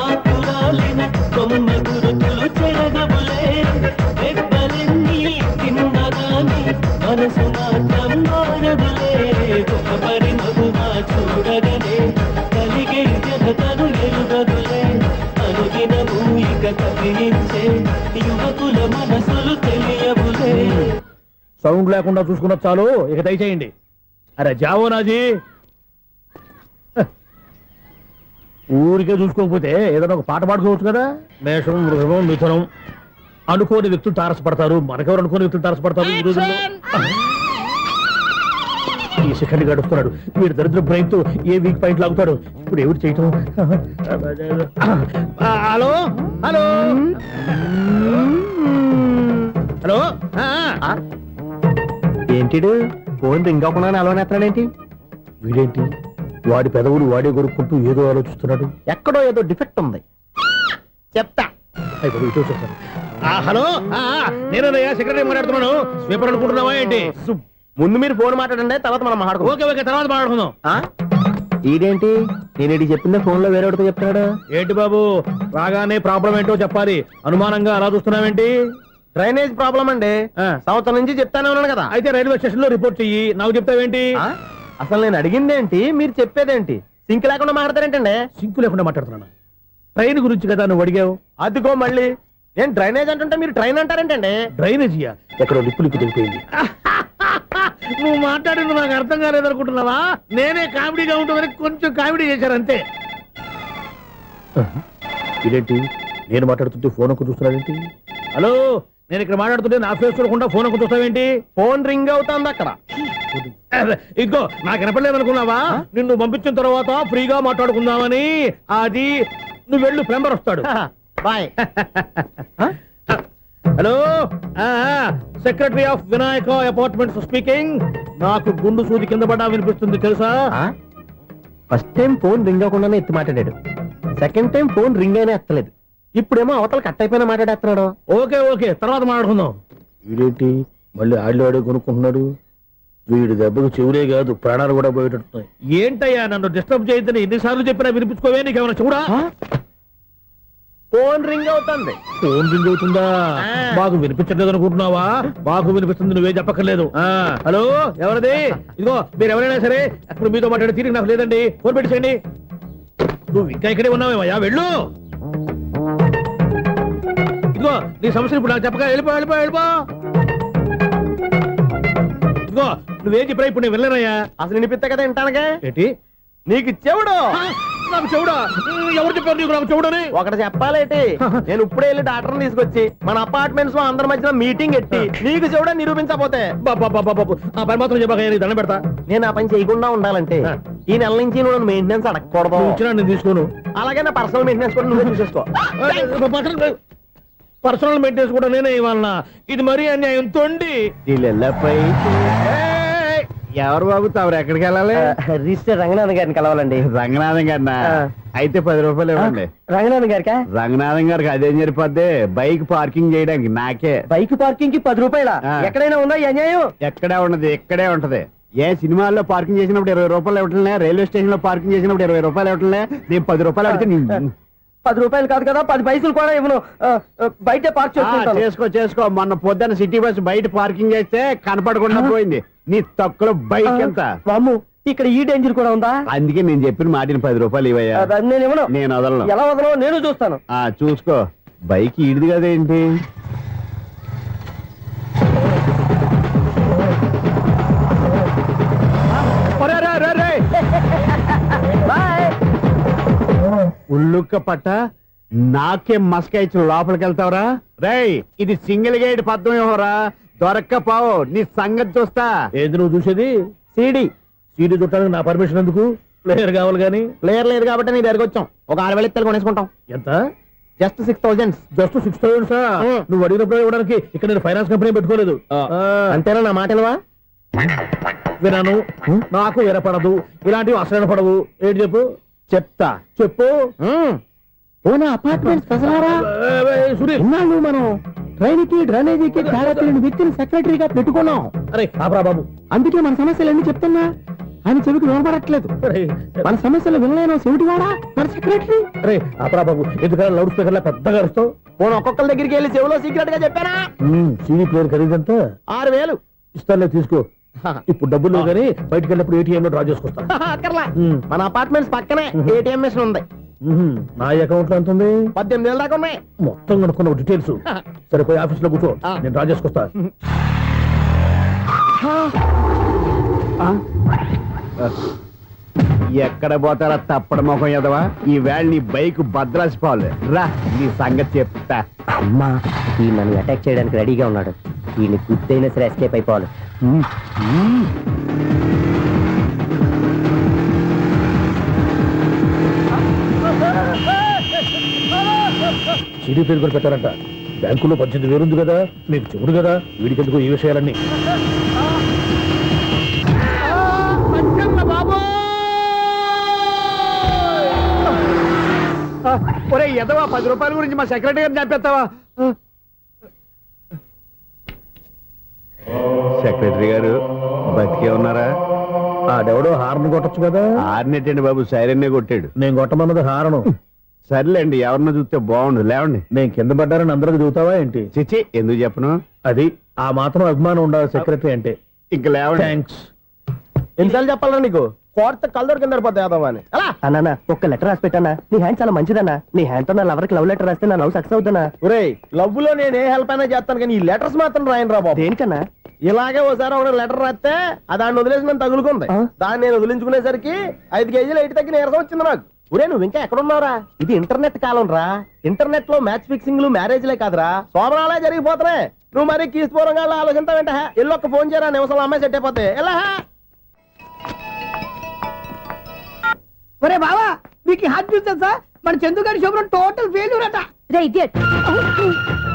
ఆకురాలిన కొమ్మ గురుతులు చెరగవులే. దెబ్బలెన్ని తిన్నగాని మనసు మాత్రం మారదులే. ఒక పరిమగుమా చూడగనే కలిగే జగతను ఎరుగదులే. అనుదినము ఇక కదిలించే యువకుల మనసులు తెలియవులే. సౌండ్ లేకుండా చూసుకున్న చాలు, ఇక దయచేయండి. అరే జావో నాజీ, ఊరికే చూసుకోకపోతే ఏదైనా ఒక పాట పాడుకోవచ్చు కదా. మేషం, వృషభం, మిథునం అనుకోని వ్యక్తులు తారసపడతారు. మనకెవరు అనుకోని వ్యక్తులు తారసపడతారు ఈ రోజుల్లో. ఈ సెకండ్ గడుస్తున్నాడు వీడు దరిద్ర బ్రెయిన్ తో ఏ వీక్ పాయింట్ లాగుతాడు. ఇప్పుడు ఎవరు చేయటం? Hello hello hello. ఏంటిడు ఫోన్ రింగ్ అవ్వకుండా అలవనేస్తాడేంటి? వీడేంటి వాడి పెదవులు వాడే కొరుక్కుంటూ ఏదో ఆలోచిస్తున్నాడు. ఎక్కడో ఏదో డిఫెక్ట్ ఉంది, చెప్తా. హలో, నేనయ్యా సెక్రటరీ మాట్లాడుతున్నాను. స్వీపర్ అనుకుంటున్నావా ఏంటి? ముందు మీరు ఫోన్ మాట్లాడండి, తర్వాత మనం మాట్లాడుకో. ఓకే ఓకే, తర్వాత మాట్లాడుకుందాం. ఇదేంటి నేను చెప్పిందే ఫోన్ లో వేరేతో చెప్తాడు ఏంటి బాబు? రాగానే ప్రాబ్లం ఏంటో చెప్పాలి. అనుమానంగా అలా చూస్తున్నావేంటి? డ్రైనేజ్ ప్రాబ్లం అండి, సంవత్సరం నుంచి చెప్తానే ఉన్నాను కదా. అయితే రైల్వే స్టేషన్ లో రిపోర్ట్ చెయ్యి, నాకు చెప్తావేంటి? అసలు నేను అడిగిందేంటి, మీరు చెప్పేదేంటి? సింక్ లేకుండా మాట్లాడతారేంటండి? సింక్ లేకుండా మాట్లాడుతున్నాను. ట్రైన్ గురించి కదా నువ్వు అడిగావు. అదిగో మళ్ళీ నేను డ్రైనేజ్ అంటుంటే మీరు ట్రైన్ అంటారేంటండి? డ్రైనేజీయా? ఎక్కడో లిప్పు తెలిపోయింది. నువ్వు మాట్లాడింది నాకు అర్థం కాలేదనుకుంటున్నావా? నేనే కామెడీగా ఉంటుందని కొంచెం కామెడీ చేశారు అంతే. ఇదేంటి నేను మాట్లాడుతుంటే ఫోన్ ఒక్క చూస్తున్నాడేంటి? హలో, నేను ఇక్కడ మాట్లాడుతుంటే నా ఫేస్ చూడకుండా ఫోన్ చూస్తావేంటి? ఫోన్ రింగ్ అవుతుంది అక్కడ. ఇదిగో నాకు వినపడలేదు అనుకున్నావా? నిన్ను పంపించిన తర్వాత ఫ్రీగా మాట్లాడుకుందామని. అది నువ్వు వెళ్ళు, ప్లంబర్ వస్తాడు. Bye. Hello, secretary of Vinayaka apartments speaking. నాకు గుండు సూది కింద పడ్డా వినిపిస్తుంది తెలుసా? ఫస్ట్ టైం ఫోన్ రింగ్ అవ్వకుండానే ఎత్తి మాట్లాడాడు. సెకండ్ టైం ఫోన్ రింగ్ అయినా ఎత్తలేదు. ఇప్పుడేమో అవతల కట్ అయిపోయినా మాట్లాడేస్తున్నాడు. ఓకే ఓకే, తర్వాత మాట్లాడుకుందాం. వీడేంటి మళ్ళీ ఆడిలో కొనుక్కుంటున్నాడు? వీడి దెబ్బకు చెవులే కాదు ప్రాణాలు కూడా పోయేటట్టున్నాయి. ఏంటయ్యా నన్ను డిస్టర్బ్ చేయొద్దని ఎన్నిసార్లు చెప్పినా వినిపించుకోవే? నీకేమైనా చూడా? ఫోన్ రింగ్ అవుతుంది. ఫోన్ రింగ్ అవుతుందా? మాకు వినిపించలేదు అనుకుంటున్నావా? మాకు వినిపిస్తుంది, నువ్వే చెప్పక్కర్లేదు. హలో, ఎవరిది? ఇదిగో మీరు ఎవరైనా సరే అప్పుడు మీతో మాట్లాడే తీరిక నాకు లేదండి. ఫోన్ పెట్టేసేయండి. నువ్వు ఇంకా ఇక్కడే ఉన్నావేమయ్యా, వెళ్ళు. ఇదిగో నీ సమస్యలు ఇప్పుడు నాకు చెప్పక వెళ్ళిపో వెళ్ళిపో వెళ్ళిపో. ఇదిగో నువ్వేం చెప్పరా ఇప్పుడు నేను వెళ్ళానయ్యా. అసలు వినిపిస్తా కదా వింటానగా. ఏంటి నీకు చెవుడు? నాకు చెవుడా? ఎవరు చెప్పారు నీకు నాకు చెవుడని? ఒకటి చెప్పాలేటి. నేను ఇప్పుడే వెళ్ళి డాక్టర్ తీసుకొచ్చి మన అపార్ట్మెంట్స్ లో అందరి మధ్యన మీటింగ్ ఎట్టి నీకు చెవుడా నిరూపించకపోతే ఆ పని మాత్రం చెప్పక దండం పెడతా. నేను ఆ పని చేయకుండా ఉండాలంటే ఈ నెల నుంచి నువ్వు మెయింటెనెన్స్ అడగకూడదు. నేను తీసుకోను. అలాగే నా పర్సనల్ మెయింటెనెన్స్ కూడా నువ్వే చూసేసుకో. పర్సనల్ మెయింటెనెన్స్ కూడా నేనే ఇవ్వాలన్నా? ఇది మరీ అన్యాయం తోండి. ఎవరు బాబు తమరు ఎక్కడికి వెళ్ళాలి? రిజిస్టర్ రంగనాథన్ గారిని కలవాలండి. రంగనాథం గారినా? అయితే 10 రూపాయలు ఇవ్వండి. రంగనాథన్ గారికా? రంగనాథం గారికి అదేం సరిపోద్ది? బైక్ పార్కింగ్ చేయడానికి నాకే. బైక్ పార్కింగ్ కి 10 రూపాయల? ఎక్కడైనా ఉందా ఈ అన్యాయం? ఎక్కడే ఉన్నది, ఇక్కడే ఉంటది. ఏ సినిమాల్లో పార్కింగ్ చేసినప్పుడు 20 రూపాయలు ఇవ్వట్లే, రైల్వే స్టేషన్ లో పార్కింగ్ చేసినప్పుడు 20 రూపాయలు ఇవ్వట్లే. నేను 10 రూపాయలు అడిగితే 10 రూపాయలు కాదు కదా, 10 పైసలు కూడా ఇవ్వను. బయటే పార్క్ చేసుకో చేసుకో. మొన్న పొద్దున్న సిటీ బస్ బయట పార్కింగ్ చేస్తే కనపడకుండా పోయింది. నీ తక్కువ బైక్ ఎంత? వామ్ము, ఇక్కడ ఈ డేంజర్ కూడా ఉందా? అందుకే నేను చెప్పిన మాటిని 10 రూపాయలు ఇవ్వయా. నేను ఇవ్వను. నేను వదలను. ఎలా వదలను నేను చూస్తాను. చూసుకో. బైక్ ఈడిది కదేంటి? ఉల్లుక్క పట్ట నాకే మస్క ఇచ్చిన లోపలికి వెళ్తావరా? రేయ్, ఇది సింగిల్ గేట్ పద్మం ఇవ్వరా? దొరక్కపోవు, నీ సంగతి చూస్తా. ఏది నువ్వు చూసేది? సీడీ. సీడీ చుట్టానికి నా పర్మిషన్ ఎందుకు? ప్లేయర్ కావాలి కానీ. ప్లేయర్ లేదు కాబట్టి నీ దగ్గరకు వచ్చాం. ఒక 6,000 ఇత్తలు కొనేసుకుంటాం. ఎంత? జస్ట్ 6,000. Just 6,000 sir? నువ్వు అడిగినప్పుడు ఇవ్వడానికి ఇక్కడ నేను ఫైనాన్స్ కంపెనీ పెట్టుకోలేదు. అంతేనా నా మాటలువా? వినాను, నాకు వినపడదు, ఇలాంటివి అసలు పడవు. ఏంటి చెప్పు? చెప్తా. చెప్పు. అపార్ట్మెంట్స్ ఉన్నాళ్ళు మనం ట్రైన్కి డ్రైనేజీకి తేడా వ్యక్తిని సెక్రటరీగా పెట్టుకున్నాం. అరే ఆపరా బాబు. అందుకే మన సమస్యలు ఎన్ని చెప్తున్నా ఆయన చెవికి వినపడట్లేదు. మన సమస్యలు వినలేను చెవిటి వాడా మన సెక్రటరీ. అరే ఆపరా బాబు, ఎందుకంటే లౌడ్ స్పీకర్ లా పెద్దగా అరుస్తావు. పోను ఒక్కొక్కరి దగ్గరికి వెళ్ళి చెవిలో సీక్రెట్ గా చెప్పానా? సీడీ ప్లేయర్ ఖరీదంతా 6,000 ఇస్తానులే, తీసుకో. ఇప్పుడు డబ్బులు లేవు కానీ బయటకు వెళ్ళినప్పుడు ఏటీఎం లో డ్రా చేసుకొస్తా. అక్కర్లా, మన అపార్ట్మెంట్స్ పక్కనే ఏటీఎం మిషన్ ఉంది. నా అకౌంట్ లో ఎంత ఉంది? 18,000 దాకా ఉన్నాయి. మొత్తం కనుక్కున్న డీటెయిల్స్. సరిపోయి ఆఫీస్ లో కూర్చో, నేను డ్రా చేసుకొస్తా. ఎక్కడ పోతారా తప్పడ మొఖం ఎదవా? ఈ వేళ నీ బైక్ భద్రాసిపోవాలి. రా, నీ సంగతి చెప్తా. అమ్మా, ఈ నన్ను అటాక్ చేయడానికి రెడీగా ఉన్నాడు. వీళ్ళని గుద్దైనా సరే ఎస్కేప్ అయిపోవాలి. సీడీ ప్లేయర్ కూడా పెట్టారంట. బ్యాంకులో 18,000 ఉంది కదా, మీకు చెవుడు కదా, వీడికెందుకు ఈ విషయాలన్నీ? ఒరే ఎదవా, 10 రూపాయల గురించి మా సెక్రటరీ గారిని చంపేస్తావా? సెక్రటరీ గారు బతికే ఉన్నారా? ఆడెవడో హార్న్ కొట్టచ్చు కదా. హార్న్ ఏంటండి బాబు, సైరన్నే కొట్టాడు. నేను కొట్టమన్నది హారను. సర్లేండి, ఎవరినో చూస్తే బాగుండు. లేవండి. నేను కింద పడ్డారని అందరికి చూతావా ఏంటి? చిచ్చి, ఎందుకు చెప్పను? అది ఆ మాత్రం అభిమానం ఉండాలి సెక్రటరీ అంటే. ఇంక లేవండి. థ్యాంక్స్. ఎన్నిసార్లు చెప్పాలరా నీకు? కోర్త కళ్ళదొర కింద పోతాయి అని. అన్నా ఒక్క లెటర్ రాసి పెట్టానా? నీ హ్యాండ్ చాలా మంచిదన్నా. నీ హ్యాండ్ తో నా లవర్కి లవ్ లెటర్ రాస్తే నా లవ్ సక్సెస్ అవుతానా? ఒరే, లవ్ లో నేను ఏ హెల్ప్ అయినా చేస్తాను కానీ ఈ లెటర్స్ మాత్రం రాయను రా బాబు. దేనికన్నా? ఇలాగే ఓసారి ఒక లెటర్ రాస్తే దాన్ని వదిలేసి నన్ను తగులుకుంది. దాన్ని నేను వదిలించుకునేసరికి 5 కేజీలు ఎయిట్ తగ్గి నీరసం వచ్చింది నాకు. ఒరే నువ్వు ఇంకా ఎక్కడున్నావురా? ఇది ఇంటర్నెట్ కాలం రా. ఇంటర్నెట్ లో మ్యాచ్ ఫిక్సింగ్లు మ్యారేజ్లే కాదురా, సోమరాలే జరిగిపోతున్నాయి. నువ్వు మరి కీస్పూరంగా ఆలోచించావేంట? ఎల్లొక్క ఫోన్ చేయరా, నిమిషంలో అమ్మాయి సెట్ అయిపోతే. ఎలా ఒరే బావా, మీకు హాట్ న్యూస్ తెలుసా? మన చందుగారి శుభ్రం టోటల్ ఫెయిల్యూర్ అట. రే ఇడియట్,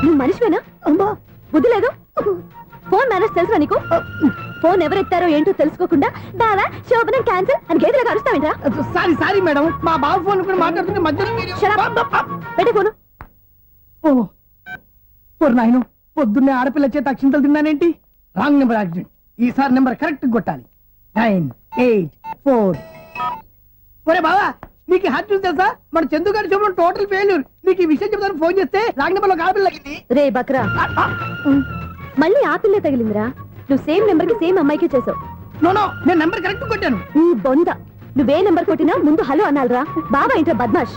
నువ్వు మనిషివేనా? అమ్మా బుద్ధి లేదు. ఫోన్ మేనేజ్ తెలుసా నీకు? ఫోన్ ఎవరెత్తారో ఏంటో తెలుసుకోకుండా బావా శోభనం క్యాన్సిల్ అని గేదెలకు అరుస్తావేంట్రా? సారీ సారీ మేడం, మా బావ ఫోన్ కూడా మాట్లాడుతుంటే మధ్యలో పెట్టే ఫోను. ఓ నాయను, పొద్దున్నే ఆడపిల్ల చేత అక్షింతలు తిన్నానేంటి? Wrong number accident. ఈసారి నెంబర్ కరెక్ట్ కొట్టాలి. 984. ఒరే బావా, నీకు హాట్ న్యూస్ తెలుసా? మన చందుగారి శుభ్రం టోటల్ ఫెయిల్యూర్. నీకు ఈ విషయం చెప్తాను ఫోన్ చేస్తే రాంగ్ నెంబర్ లో ఆడపిల్ల తగ్గింది. రే బక్రా, మళ్ళీ ఆ పిల్ల తగిలిందిరా. నువ్వు సేమ్ నెంబర్ కి సేమ్ అమ్మాయికి చేసావు. నో నో, నేను నెంబర్ కరెక్ట్ కొట్టాను. నీ బొంద, నువ్వే నెంబర్ కొట్టినా ముందు హలో అనాలరా. బావా ఏంట్రా బద్మాష్?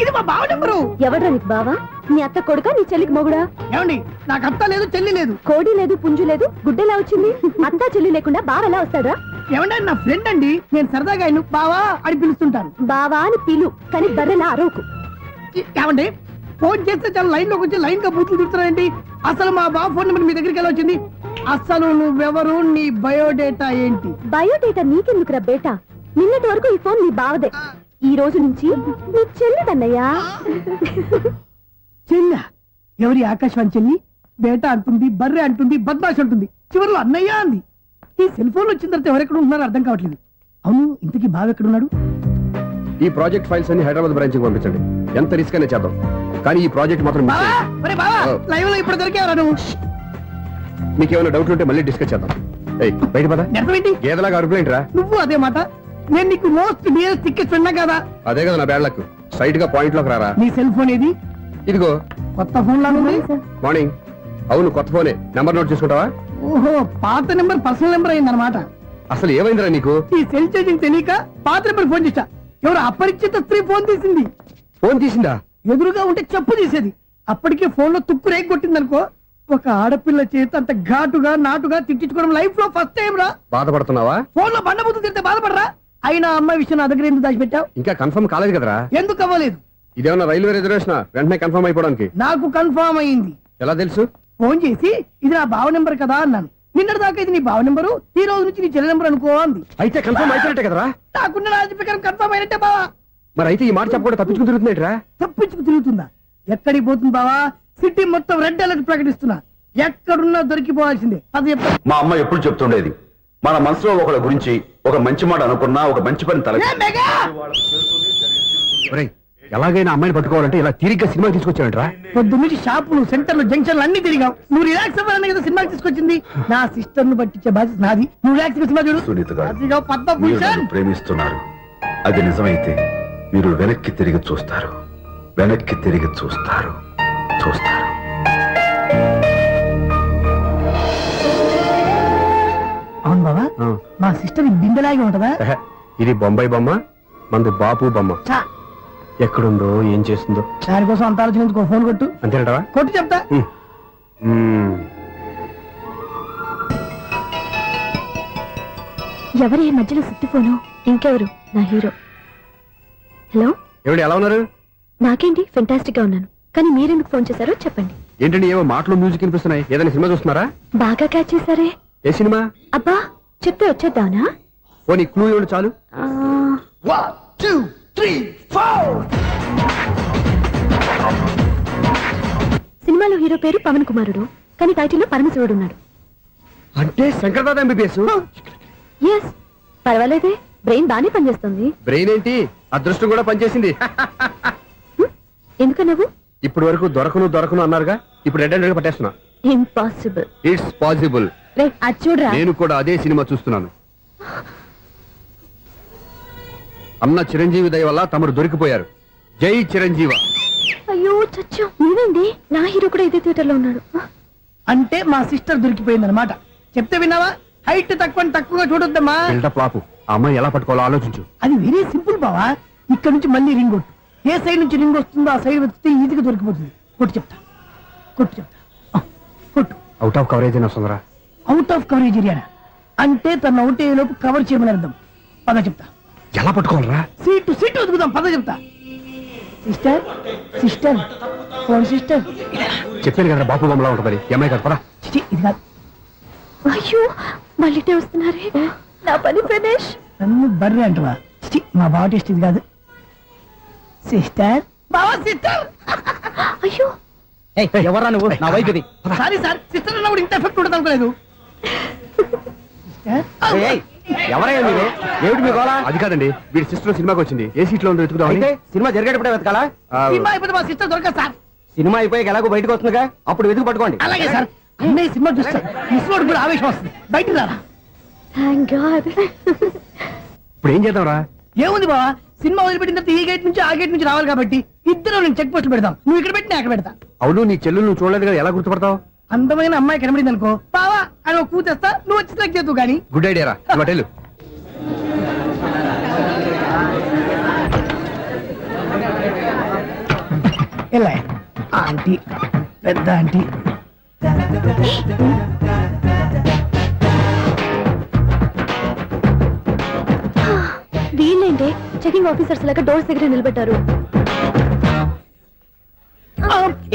ఇది మా బావ నెంబరు. ఎవడ్రా నీకు బావా? నీ అత్త కొడుక, నీ చెల్లికి మొగుడా? ఏమండి, నాకు అత్త లేదు చెల్లి లేదు. కోడి లేదు పుంజు లేదు, గుడ్డెలా వచ్చింది? అత్త చెల్లి లేకుండా బావ ఎలా వస్తాడా? ఏమండి, నా ఫ్రెండ్ అండి, నేను సరదాగా ఆయన బావా అని పిలుస్తుంటాను. బావా అని పిలు, కానీ బర్రెలా అరవకు. ఏమండి, ఫోన్ చేస్తే చాలా లైన్ లోకి వచ్చి లైన్ గా బూతులు తిడుతున్నాయండి. అసలు మా బావ ఫోన్ నెంబర్ మీ దగ్గరికి ఎలా వచ్చింది? అసలు నువ్వెవరు, నీ బయోడేటా ఏంటి? బయోడేటా నీకెందుకురా బేటా? నిన్నటి వరకు ఈ ఫోన్ నీ బావదే, ఈ రోజు నుంచి నీ చెల్లిదన్నయ్యా. చెల్లి? ఎవరి ఆకాశవాణి చెల్లి? బేటా అంటుంది, బర్రె అంటుంది, బద్మాష్ అంటుంది, చివరిలో అన్నయ్య అంది. ఈ సెల్ ఫోన్ వచ్చిన తర్వాత ఎవరెక్కడ ఉంటున్నారో అర్థం కావట్లేదు. అవును, ఇంతకీ బావ ఎక్కడున్నాడు? ఈ ప్రాజెక్ట్ ఫైల్స్ అన్ని హైదరాబాద్ బ్రాంచ్ కి పంపించండి. ఎంత రిస్క్ అనే చేద్దాం, కానీ ఈ ప్రాజెక్ట్ మాత్రం miss చేయొద్దు. లైవ్ లో ఇప్పుడు దొరికేవరా నువ్వు? మీకేమైనా డౌట్ ఉంటే మళ్ళీ డిస్కస్ చేద్దాం. ఏయ్, బయట పద. నెరవేంటి గేదలాగా అరుపులేంట్రా? నువ్వు అదే మాట. నేను నీకు మోస్ట్ డియరెస్ట్ టికెట్ విన్నా కదా. అదే కదా నా బ్యాడ్ లక్. స్ట్రైట్ గా పాయింట్ లోకి రారా. నీ సెల్ ఫోన్ ఏది? ఇదిగో. కొత్త ఫోన్ లాగా ఉంది. మార్నింగ్. అవును, కొత్త ఫోనే. నెంబర్ నోట్ చేసుకుంటావా? ఓహో, పాత నెంబర్ పర్సనల్ నెంబర్ అయిందన్నమాట. అసలు ఏమైందిరా నీకు? ఈ సెల్ చేసింగ్ తెలియక పాత నెంబర్ ఫోన్ చేశా. ఎవరు అపరిచిత స్త్రీ ఫోన్ తీసింది. ఫోన్ తీసిందా? ఎదురుగా ఉంటే చెప్పు తీసేది. అప్పటికే ఫోన్ లో తుక్కు రేగి కొట్టిందనుకో. ఒక ఆడపిల్ల చేత అంత ఘాటుగా నాటుగా తిట్టించుకోవడం లైఫ్ లో ఫస్ట్ టైం రా. బాధపడుతున్నావా? ఫోన్ లో బండబుద్ధి తింటే బాధపడరా? అయినా అమ్మాయి విషయం నా దగ్గర ఎందుకు దాచిపెట్టావు? ఇంకా కన్ఫర్మ్ కాలేదు కదరా. ఎందుకు అవ్వలేదు? ఇదేమన్నా రైల్వే రిజర్వేషన్? వెంటనే కన్ఫర్మ్ అయిపోవడానికి. నాకు కన్ఫర్మ్ అయింది. ఎలా తెలుసు? ఫోన్ చేసి ఇది నా బావ నెంబర్ కదా అన్నాను. నిన్నటి దాకా ఇది నీ బావ నెంబరు, ఈ రోజు నుంచి నీ చెల్లి నెంబర్ అనుకో అంది. అయితే కన్ఫర్మ్ అయిపోయినట్టే కదరా? నాకున్న రాజు ప్రకారం కన్ఫర్మ్ అయినట్టే బావా. మరి అయితే ఈ మాట చెప్పకుండా తప్పించుకుని తిరుగుతున్నట్రా? తప్పించుకు తిరుగుతుందా? ఎక్కడికి పోతుంది బావా? సిటీ మొత్తం రెడ్ అలర్ట్ ప్రకటిస్తున్నా. ఎక్కడున్నా దొరికిపోవాల్సిందే. అది చెప్తా. మా అమ్మ ఎప్పుడు చెప్తుండేది, మన మనసులో ఒకళ్ళ గురించి ఒక మంచి మాట అనుకున్నా ఒక మంచి పని తల. ఎలాగైనా అమ్మాయిని పట్టుకోవాలంటే ఇలా తిరిగ్గా సినిమా తీసుకొచ్చావంట్రా? పొద్దు నుంచి షాపులు, సెంటర్లు, జంక్షన్లు అన్ని తిరిగావు. నువ్వు రిలాక్స్ అవ్వాలని కదా సినిమాకి తీసుకొచ్చింది. నా సిస్టర్ ను పట్టించే బాధ్యత నాది. నువ్వు రిలాక్స్ సినిమా చూడు. సునీత గారు, అదిగో మీరు పద్మభూషణ్. నన్ను ప్రేమిస్తున్నారు. అది నిజమైతే మీరు వెనక్కి తిరిగి చూస్తారు, వెనక్కి తిరిగి చూస్తారు, చూస్తారు. అవును బాబా, మా సిస్టర్ బిందెలాగే ఉంటదా? ఇది బొంబాయి బొమ్మ, మంది బాపు బొమ్మ. చా, ఎక్కడుందో ఏం చేస్తుందో దానికోసం అంత ఆలోచించుకో. ఫోన్ కొట్టు. అంతేనటవా? కొట్టు చెప్తా. ఎవరి మధ్యలో సుత్తి ఫోను? ఇంకెవరు? నా హీరో. హలో, ఏమిటి ఎలా ఉన్నారు? నాకేంటి ఫెంటాస్టిక్ గా ఉన్నాను, కానీ మీరెందుకు ఫోన్ చేశారో చెప్పండి. ఏంటండి ఏవో మాటలు మ్యూజిక్ వినిపిస్తున్నాయి? ఏదైనా సినిమా చూస్తున్నారా? బాగా క్యాచ్ చేశారే. ఏ సినిమా? అబ్బా, చెప్తే వచ్చేద్దానా? ఓ నీ క్లూ ఇవ్వండి చాలు. 1 2 3 4. సినిమాలో హీరో పేరు పవన్ కుమారుడు, కానీ టైటిల్లో పరమశివుడు ఉన్నాడు. అంటే Shankar Dada MBBS. Yes, పర్వాలేదే, brain బానే పనిచేస్తుంది. బ్రెయిన్ ఏంటి, అదృష్టం కూడా పనిచేసింది. ఎందుకన్నావు? ఇప్పటి వరకు దొరకను అన్నారుగా, ఇప్పుడు రెడ్ హ్యాండెడ్ గా పట్టేస్తున్నా. ఇంపాసిబుల్. It's possible. అది చూడరా. నేను కూడా అదే సినిమా చూస్తున్నాను. అన్న చిరంజీవి దయ వల్ల తమరు దొరికిపోయారు. జై చిరంజీవ. అయ్యో చచ్చు, నేనండి, నా హీరో కూడా ఇదే థియేటర్ లో ఉన్నాడు. అంటే మా సిస్టర్ దొరికిపోయింది అనమాట. చెప్తే విన్నావా? హైట్ తక్కువగా చూడొద్దమ్మా. బిల్డప్ లాపు. ఆ అమ్మాయి ఎలా పట్టుకోవాలో ఆలోచించు. అది వెరీ సింపుల్ బావా. ఇక్కడ నుంచి మళ్ళీ రింగ్ కొట్టు. ఏ సైడ్ నుంచి రింగ్ వస్తుందో ఆ సైడ్ వెతికితే ఈజీగా దొరికిపోతుంది. కొట్టు చెప్తా. కొట్టు. అవుట్ ఆఫ్ కవరేజ్ అయినా వస్తుందిరా. అవుట్ ఆఫ్ కవరేజ్ ఏరియా అంటే తన అవుట్ అయ్యే లోపు కవర్ చేయమని అర్థం. పద చెప్తా. ఎలా పట్టుకోవాలరా? సీటు సీటు వదుకుదాం పద చెప్తా. Sister sister phone sister. చెప్పాను కదా బాపు బొమ్మలా ఉంటుందని. అమ్మాయి కదా పరా. చిచి, ఇది కాదు. అయ్యో మళ్ళీ వస్తున్నారే నా పని ప్రదేశ్. నన్ను బర్రె అంటవా? చిచి, మా బావ టేస్ట్ ఇది కాదు. సిస్టర్ బావా సిస్టర్. అయ్యో ఎవరా నువ్వు? నా వైఫ్ ఇది. సారీ సార్, సిస్టర్ అన్నప్పుడు ఇంత ఎఫెక్ట్ ఉంటుంది అనుకోలేదు. ఎవరయ్యా మీరు? ఏమిటి మీ గోళ? అది కాదండి, వీడి సిస్టర్ సినిమాకి వచ్చింది. ఏ సీట్ లో ఉందో వెతుకుదామని. అయితే సినిమా జరిగేటప్పుడే వెతకాలా? సినిమా అయిపోతే మా సిస్టర్ దొరకదు సార్. సినిమా అయిపోయాక ఎలాగో బయటకు వస్తుందిగా, అప్పుడు వెతుకు పట్టుకోండి. అలాగే సార్. అన్నయ్య సినిమా చూస్తే మిస్వాడు కూడా ఆవేశం వస్తుంది. బయటికి రారా. Thank God. ఇప్పుడు ఏం చేద్దాంరా? ఏముంది బావా, సినిమా వదిలిపెట్టిన తర్వాత ఈ గేట్ నుంచి ఆ గేట్ నుంచి రావాలి కాబట్టి ఇద్దరు నేను చెక్ పోస్ట్ పెడతాం. నువ్వు ఇక్కడ పెట్టి నేను అక్కడ పెడతా. అవును, నీ చెల్లెలు నువ్వు చూడలేదు కదా, ఎలా గుర్తుపడతావు? అందమైన అమ్మాయి కనబడింది అనుకో బావా అని ఒక కూతేస్తా, నువ్వు వచ్చి సెలెక్ట్ చేద్దు కానీ. గుడ్ ఐడియా రా. హోటల్ ఎలా ఆంటీ పెద్ద ఆంటీ. వీళ్ళేంటే చెకింగ్ ఆఫీసర్స్ లాగా డోర్స్ దగ్గర నిలబెట్టారు.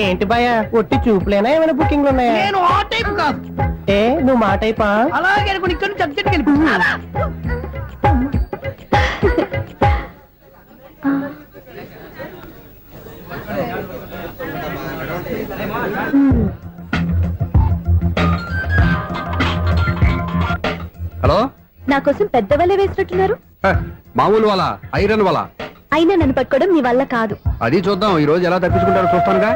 ఏంటి భయ, ఒట్టి చూపులేనా ఏమైనా బుకింగ్లు ఉన్నాయా? నేను ఆ టైప్ కాదు. ఏ నువ్వు మా టైపా? అలాగే అనుకుని ఇక్కడ నుంచి అర్జెంట్కి వెళ్ళిపోతున్నా. హలో, నా కోసం పెద్ద వల్ల వేసినట్టున్నారు. మామూలు వాళ్ళ ఐరన్ వాళ్ళ. అయినా నన్ను పట్టుకోవడం మీ వల్ల కాదు. అది చూద్దాం ఈ రోజు ఎలా తప్పించుకుంటారో చూస్తానుగా.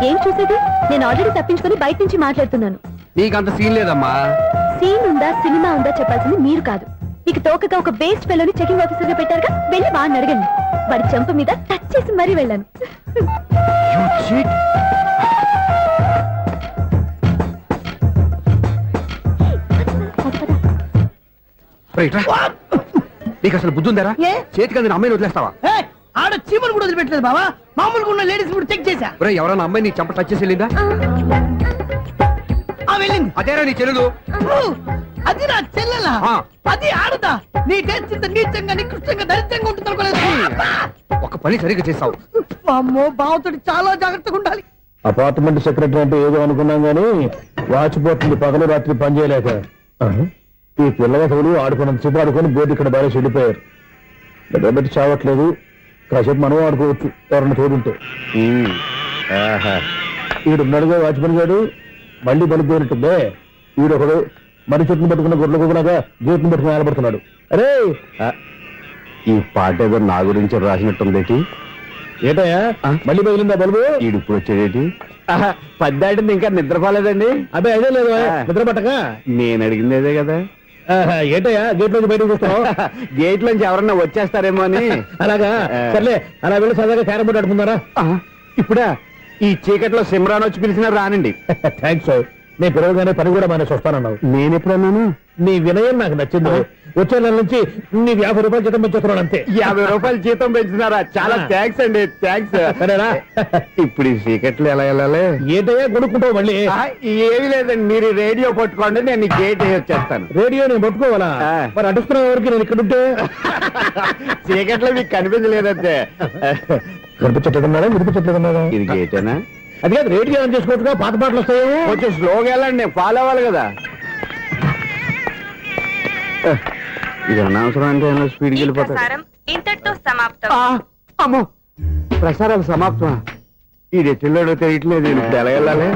ఏం చూసేది? నేను ఆల్రెడీ తప్పించుకొని బయట నుంచి మాట్లాడుతున్నాను. నీకంత సీన్ లేదమ్మా. సీన్ ఉందా సినిమా ఉందా చెప్పాల్సింది మీరు కాదు. మీకు తోకగా ఒక బేస్ట్ ఫెలోని చెకింగ్ ఆఫీసర్ గా పెట్టారుగా, వెళ్ళి వాడిని అడగండి. వాడి చెంప మీద టచ్ చేసి మరీ వెళ్ళాను. నీకు అసలు బుద్ధి ఉందారా? ఏ? చేతికి అందిన అమ్మాయిని వదిలేస్తావా? ఏయ్, ఆడ చీమలు కూడా వదిలిపెట్టలేదు బావా. మామూలుగా ఉన్న లేడీస్ కూడా చెక్ చేశా. ఒరేయ్, ఎవరైనా అమ్మాయి నీ చెంప టచ్ చేసి వెళ్ళిందా? ఆ వెళ్ళింది. అదేరా నీ చెల్లెలు? అది నా చెల్లెలా? ఆ. అది ఆడదా? నీ టేస్ట్ ఇంత నీచంగా నికృష్టంగా దరిద్రంగా ఉంటుంది అనుకోలేదు. ఒక పని సరిగ్గా చేస్తావు. అమ్మో, బావతోటి చాలా జాగ్రత్తగా ఉండాలి. అపార్ట్మెంట్ సెక్రటరీ అంటే ఏదో అనుకున్నాం గానీ వాచిపోతుంది పగలు రాత్రి పని చేయలేక. ఈ పిల్లవసలు ఆడుకున్నంతసేపు ఆడుకొని బోర్డు ఇక్కడ బాగా చెడిపోయారు. నిద్రబెట్టి చావట్లేదు. కాసేపు మనం ఆడుకోవచ్చు ఎవరన్నా తోడుంటే. ఈడున్నాడుగా వాచ్మెన్ గారు, మళ్ళీ పడిపోయినట్టుందే. ఈడొకడు మరి చెట్టును పట్టుకున్న గొడ్ల కుక్కలాగా గేట్ను పట్టుకుని ఆడబడుతున్నాడు. అరే, ఈ పాట ఏదో నా గురించి రాసినట్టుంది. ఏటయ్యా మళ్ళీ పగిలిందా బల్బు? ఈడు ఇప్పుడు వచ్చేదేటి? పద్దాటింది ఇంకా నిద్రపోలేదండి. అదే అదే లేదు నిద్ర పట్టక. నేను అడిగింది అదే కదా. ఏటయ్యా గేట్ నుంచి బయటకు చూస్తావు? గేట్ నుంచి ఎవరన్నా వచ్చేస్తారేమో అని. అలాగా, సర్లే అలా వెళ్ళి సరదాగా క్యారం బోర్డు ఆడుకుందారా? ఇప్పుడా? ఈ చీకట్లో సిమ్రాన్ వచ్చి పిలిచినా రానండి. థ్యాంక్స్. నేను పిలవగానే పని కూడా మానేసి వస్తానన్నావు. నేను ఎప్పుడన్నాను? నీ వినయం నాకు నచ్చింది. వచ్చే నెల నుంచి నీ 50 రూపాయలు జీతం పెంచుతున్నాడు అంతే. 50 రూపాయలు జీతం పెంచుతున్నారా? చాలా థ్యాంక్స్ అండి. థ్యాంక్స్. సరేనా? ఇప్పుడు ఈ చీకట్లు ఎలా వెళ్ళాలి? ఏదయ్యా కొనుక్కుంటావు మళ్ళీ? ఏమీ లేదండి, మీరు రేడియో పట్టుకోండి, నేను గేట్ వచ్చేస్తాను. రేడియో నేను పట్టుకోవాలా? మరి అడుస్తున్న వరకు నేను ఇక్కడ ఉంటే చీకట్లో మీకు కనిపించలేదంటే. కనిపించట్లేదన్నారా వినిపించట్లేదన్నారా? ఇది గేటేనా? అది కాదు, రేడియో ఆన్ చేసుకోవచ్చుగా, పాత పాటలు వస్తాయి. కొంచెం స్లోగా వెళ్ళండి, ఫాలో అవ్వాలి కదా. ఇది అనవసరం అంటే స్పీడ్కి వెళ్ళిపోతారు. ఇంతటితో సమాప్తం. అమ్మో, ప్రసారాలు సమాప్తం. ఈ రెట్టిల్లోడో తెలియట్లేదు. ఇప్పుడు ఎలా వెళ్ళాలి?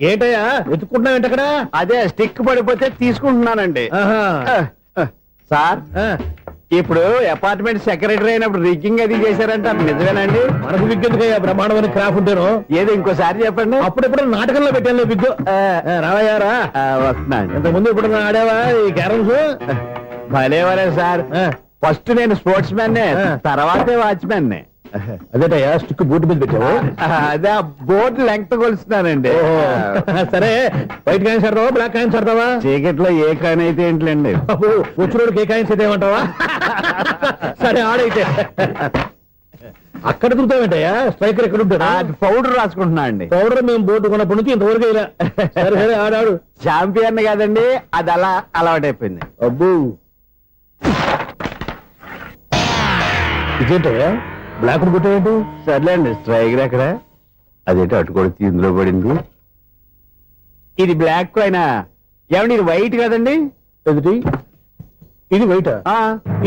ఏంటయ్యా వెతుక్కుంటున్నావు ఏంటక్కడ? అదే స్టిక్ పడిపోతే తీసుకుంటున్నానండి. సార్, ఇప్పుడు అపార్ట్మెంట్ సెక్రటరీ అయినప్పుడు రిగ్గింగ్ అది చేశారంట, నిజమేనండి? మనకు విగ్గెందుకయ్యా, బ్రహ్మాండమైన క్రాఫ్ ఉంటాను. ఏదో ఇంకోసారి చెప్పండి. అప్పుడెప్పుడు నాటకంలో పెట్టాను విగ్గు. రావయ్యారా? వస్తున్నాను. ఇంతకు ముందు ఇప్పుడు ఆడావా ఈ క్యారమ్స్? భలేవరే సార్. ఫస్ట్ నేను స్పోర్ట్స్ మ్యాన్, తర్వాతే వాచ్మెన్. అదేటయ్యా స్టిక్ బోర్డు మీద పెట్టావు? అదే బోర్డు లెంగ్త్ కొలుస్తున్నానండి. సరే, వైట్ కాయిన్స్ ఆడతావా బ్లాక్ కాయిన్స్ ఆడతావా? చీకట్లో ఏ కాయిన్ అయితే ఏంటండి, వచ్చినోడికి ఏ కాయిన్స్ అయితే ఏమంటావా? సరే ఆడైతే. అక్కడ తిరుగుతావేంటయ్యా స్ట్రైకర్ ఎక్కడ ఉంటాడా? పౌడర్ రాసుకుంటున్నా అండి. పౌడర్ మేము బోర్డు కొన్నప్పటి నుంచి ఇంతవరకు ఇలా. సరే సరే ఆడాడు. ఛాంపియన్ కాదండి, అది అలా అలవాటైపోయింది. అబ్బు ఇదేంటయ్యా బ్లాక్ కొట్టేయండి. సర్లేండి, స్ట్రైకర్ ఎక్కడ? అదేంటి అటుకోడి ఇందులో పడింది. ఇది బ్లాక్ అయినా ఏమండి, ఇది వైట్ కదండి? ఎదుటి ఇది వైటా?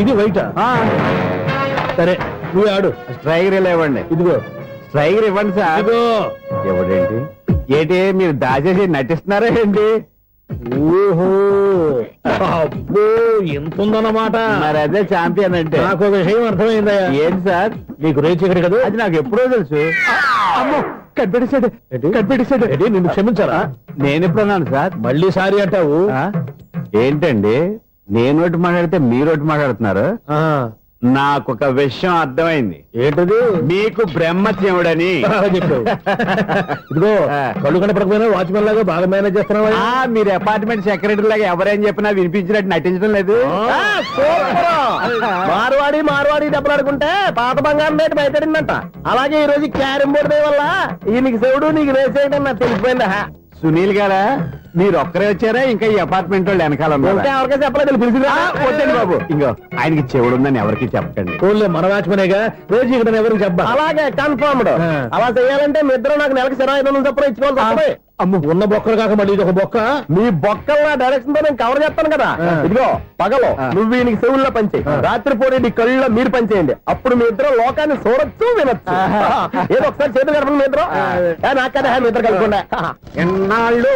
ఇది వైటా? సరే నువ్వు ఆడు. స్ట్రైకర్ ఇలా ఇవ్వండి. ఇదిగో స్ట్రైకర్ ఇవ్వండి సార్. ఇదిగో. ఎవడేంటి ఏంటి మీరు దాచేసి నటిస్తున్నారా ఏంటి? ఓహో అబ్బో ఎంత ఉందన్నమాట. మరి అదే ఛాంపియన్ అంటే. నాకు విషయం అర్థమైందయ్యా. ఏంటి సార్? నీకు రేచి ఇక్కడ కదా? అది నాకు ఎప్పుడో తెలుసు. అమ్మో కనిపెట్టేశాడు, కనిపెట్టేశాడు. నిన్ను క్షమించారా? నేను ఎప్పుడన్నాను సార్? మళ్ళీ సారీ అంటావు? ఏంటండి నేను ఒకటి మాట్లాడితే మీరు ఒకటి మాట్లాడుతున్నారు? నాకు ఒక విషయం అర్థమైంది. ఏంటది? మీకు బ్రహ్మత్యముడని చెప్పావు. ఇదిగో కళ్ళు కనపడకపోయినా వాచ్మెన్ లాగా బాగా మేనేజ్ చేస్తున్నావా? మీరు అపార్ట్మెంట్ సెక్రటరీ లాగా ఎవరేం చెప్పినా వినిపించినట్టు నటించడం లేదు. మార్వాడి దెబ్బలాడుకుంటే పాత బంగారం రేటు బయటడిందంట. అలాగే ఈ రోజు క్యారం బోర్డు వల్ల నీకు శివుడు నీకు రేసేయడం నాకు తెలిసిపోయిందా? సునీల్ గారా మీరు ఒక్కరే వచ్చారా? ఇంకా ఈ అపార్ట్మెంట్ వాళ్ళు వెనకాల ఎవరికైనా చెప్పలేదు పిలిచిరా? వద్దండి బాబు, ఇంకో ఆయనకి చెవుడు ఉందని ఎవరికి చెప్పకండి. ఓన్లీ మన వాచ్మనేగా రోజు ఇక్కడ ఎవరికి చెప్పా. అలాగే కన్ఫర్మ్డ్. అలా చేయాలంటే మీ ఇద్దరు నాకు నెలకి 25,000 చొప్పున ఇచ్చుకోవాలి. అమ్మ ఉన్న బొక్కలు కాక మళ్ళీ ఇది ఒక బొక్క. మీ బొక్కల డైరెక్షన్ తో నేను కవర్ చేస్తాను కదా. ఇదిగో పగలో నువ్వు వీనికి చెవుల్లో పనిచేయి, రాత్రిపూట నీ కళ్ళలో మీరు పనిచేయండి. అప్పుడు మీ ఇద్దరు లోకాన్ని చూడొచ్చు వినొచ్చు. ఏదో ఒకసారి చేతులు కలపండి మీ ఇద్దరు. నాకు కదా మీ ఇద్దరు కలపకుండా. ఎన్నాళ్ళు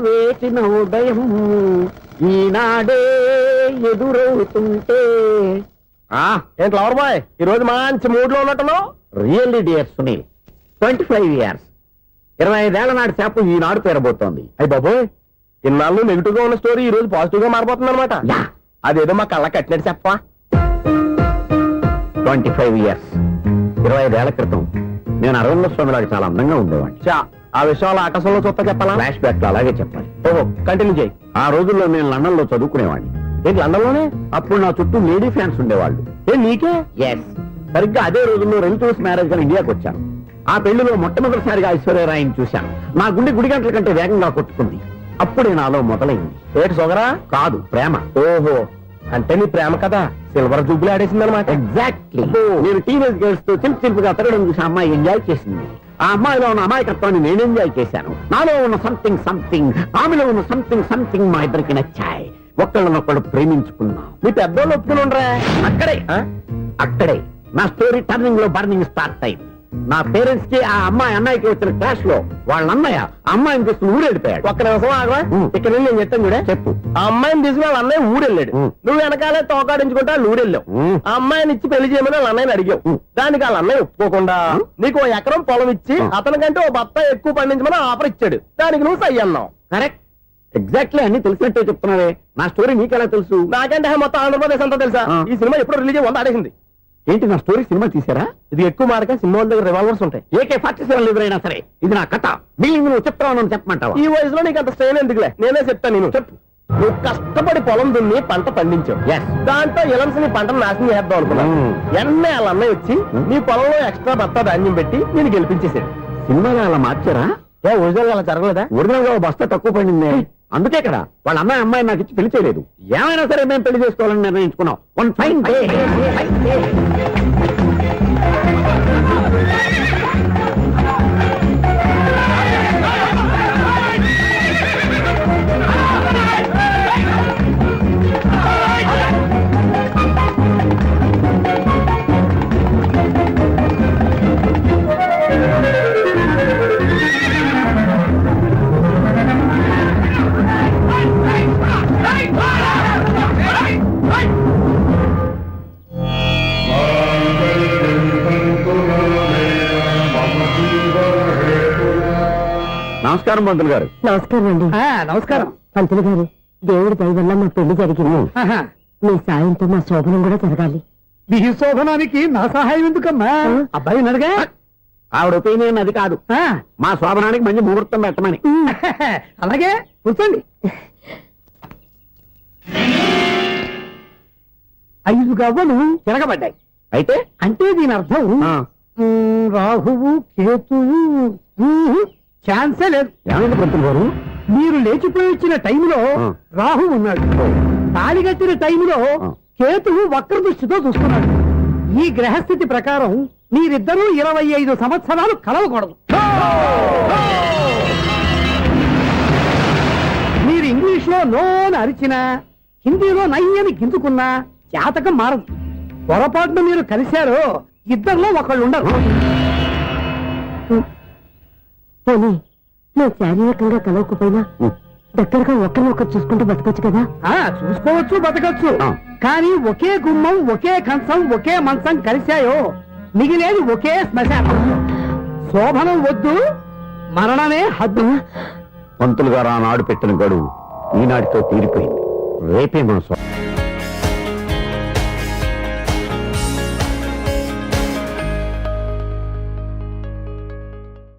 వేచిన ఉదయం ఈనాడే ఎదురవుతుంటే. ఏంటి లవర్ బాయ్ ఈ రోజు మంచి మూడ్ లో ఉన్నట్టును? రియల్లీ డియర్ సునీల్, 25 years 25 ఏళ్ల నాటి చేప ఈనాడు పేరబోతోంది. అయ్యి బాబోయ్, ఇన్నాళ్ళు నెగిటివ్ గా ఉన్న స్టోరీ ఈ రోజు పాజిటివ్ గా మారిపోతుంది అనమాట. అదేదో మా కళ్ళ కట్టినట్టు చెప్పా. 25 years 25 ఏళ్ల క్రితం నేను అరవింద స్వామిలాగా చాలా అందంగా ఉండేవాడిని. ఆ విషయాలు ఆకాశంలో చూస్తా చెప్పాలా? ఫ్లాష్ బ్యాక్ లో అలాగే చెప్పాలి. ఓహో కంటిన్యూ చేయి. ఆ రోజుల్లో నేను లండన్ లో చదువుకునేవాడిని. ఏంటి లండన్ లోనే? అప్పుడు నా చుట్టూ లేడీ ఫ్యాన్స్ ఉండేవాళ్ళు. నీకే? ఎస్, సరిగ్గా అదే రోజుల్లో రిలేటివ్స్ మ్యారేజ్ గా ఇండియాకి వచ్చాను. ఆ పెళ్లిలో మొట్టమొదటిసారిగా ఐశ్వర్యరాయని చూశాను. నా గుండె గుడి గంటల కంటే వేగంగా కొట్టుకుంది. అప్పుడే నాలో మొదలైంది. ఏటి సొగరా? కాదు, ప్రేమ. ఓహో, అంటే నీ ప్రేమ కదా సిల్వర్ జూబ్లీ ఆడేసింది అనమాట. ఎగ్జాక్ట్లీ. నేను టీనేజ్ గర్ల్స్ తో చిలుపుగా తిరగడం చూసి అమ్మాయి ఎంజాయ్ చేసింది. ఆ అమ్మాయిలో ఉన్న అమాయకత్వాన్ని నేను ఎంజాయ్ చేశాను. నాలో ఉన్న సంథింగ్ ఆమెలో ఉన్న సంథింగ్ మా ఇద్దరికి నచ్చాయి. ఒక్కళ్ళనొక్కడు ప్రేమించుకున్నాం. మీ పెద్దోళ్ళు ఒప్పుకుని ఉండరా? అక్కడే నా స్టోరీ టర్నింగ్ లో బర్నింగ్ స్టార్ట్ అయింది. నా పేరెంట్స్ కి ఆ అమ్మాయి అన్నయ్యకి వచ్చిన క్లాష్ లో వాళ్ళ అన్నయ్య అమ్మాయిని తీసుకుని ఊరెళ్ళిపోయాడు. ఒక్క నిమిషం ఆగవా? ఇక్కడ నుండి నేను చెప్తాను కూడా. చెప్పు. ఆ అమ్మాయిని తీసుకుని వాళ్ళ అన్నయ్య ఊరెళ్ళాడు. నువ్వు వెనకాలే తోకాడించుకుంటా ఊరెళ్ళావు. ఆ అమ్మాయిని ఇచ్చి పెళ్లి చేయమని వాళ్ళ అన్నయ్యని అడిగావు. దానికి వాళ్ళ అన్నయ్య ఒప్పుకోకుండా నీకు 1 ఎకరం పొలం ఇచ్చి అతనికంటే 1 బత్త ఎక్కువ పండించమని ఆఫర్ ఇచ్చాడు. దానికి నువ్వు సై అన్నావు. కరెక్ట్, ఎగ్జాక్ట్లీ అన్ని తెలిసినట్టే చెప్తున్నావే. నా స్టోరీ నీకెలా తెలుసు? నాకంటే మొత్తం ఆంధ్రప్రదేశ్ అంతా తెలుసా? ఈ సినిమా ఎప్పుడు రిలీజ్ 100 ఆడేసింది. ఏంటి నా స్టోరీ సినిమా తీసారా? ఇది ఎక్కువ మారక సినిమా వాళ్ళ దగ్గర రివాల్వర్స్ ఉంటాయి. AK-47 ఎదురైనా సరే ఇది నా కథ. బిల్డింగ్ నువ్వు చెప్తావు చెప్పమంటావా? ఈ వయసులో నీకు అంత స్ట్రెయిన్ ఎందుకులే, నేనే చెప్తాను. నేను చెప్పు. నువ్వు కష్టపడి పొలం దున్ని పంట పండించావు. దాంతో ఇలమ్స్ నీ పంటను నాశనం చేద్దాం అనుకున్నావు. ఎన్నే వాళ్ళ అన్నయ్య వచ్చి నీ పొలంలో ఎక్స్ట్రా బత్తా ధాన్యం పెట్టి నేను గెలిపించేసాడు. సినిమాలో అలా మార్చారా? ఒరిజినల్ అలా జరగలేదా? ఒరిజినల్ గా బస్తా తక్కువ పడింది. అందుకే కదా వాళ్ళ అమ్మాయి నాకు ఇచ్చి పెళ్లి చేయలేదు. ఏమైనా సరే మేము పెళ్లి చేసుకోవాలని నిర్ణయించుకున్నాం. వన్ ఫైన్ డే నమస్కారం పంతులు గారు. నమస్కారం అండి. నమస్కారం పంతులు గారు, దేవుడి దయ వల్ల మా పెళ్లి జరిగింది. మీ సాయంతో మా శోభనం కూడా జరగాలి. మీ శోభనానికి నా సహాయం ఎందుకమ్మా? అబ్బాయి ఉన్నాడుగా. ఆవిడ ఒపీనియన్ అది కాదు. మా శోభనానికి మంచి ముహూర్తం పెట్టమని. అలాగే కూర్చోండి. 5 గవ్వలు తిరగబడ్డాయి. అయితే అంటే దీని అర్థం రాహువు కేతువు ఛాన్సే లేదు. ఏమైంది పంతులు గారు? మీరు లేచిపోయి వచ్చిన టైంలో రాహు ఉన్నాడు, తాళిగట్టిన టైంలో కేతువు వక్ర దృష్టితో చూస్తున్నాడు. ఈ గ్రహస్థితి ప్రకారం మీరిద్దరూ 25 సంవత్సరాలు కలవకూడదు. మీరు ఇంగ్లీష్ లో నోని అరిచినా, హిందీలో నయ్యని గింజుకున్నా జాతకం మారదు. పొరపాటున మీరు కలిశారో ఇద్దరిలో ఒకళ్ళు ఉండరు. పోనీ నువ్వు శారీరకంగా కలవకపోయినా దగ్గరగా ఒకరినొకరు చూసుకుంటూ బతకొచ్చు కదా. చూసుకోవచ్చు, బతకచ్చు. కానీ ఒకే గుమ్మం, ఒకే కంచం, ఒకే మంచం కలిశాయో మిగిలేది ఒకే శ్మశానం. శోభనం వద్దు, మరణమే హద్దు. పంతులు గారు ఆనాడు పెట్టిన గడువు ఈనాటితో తీరిపోయింది. రేపే మన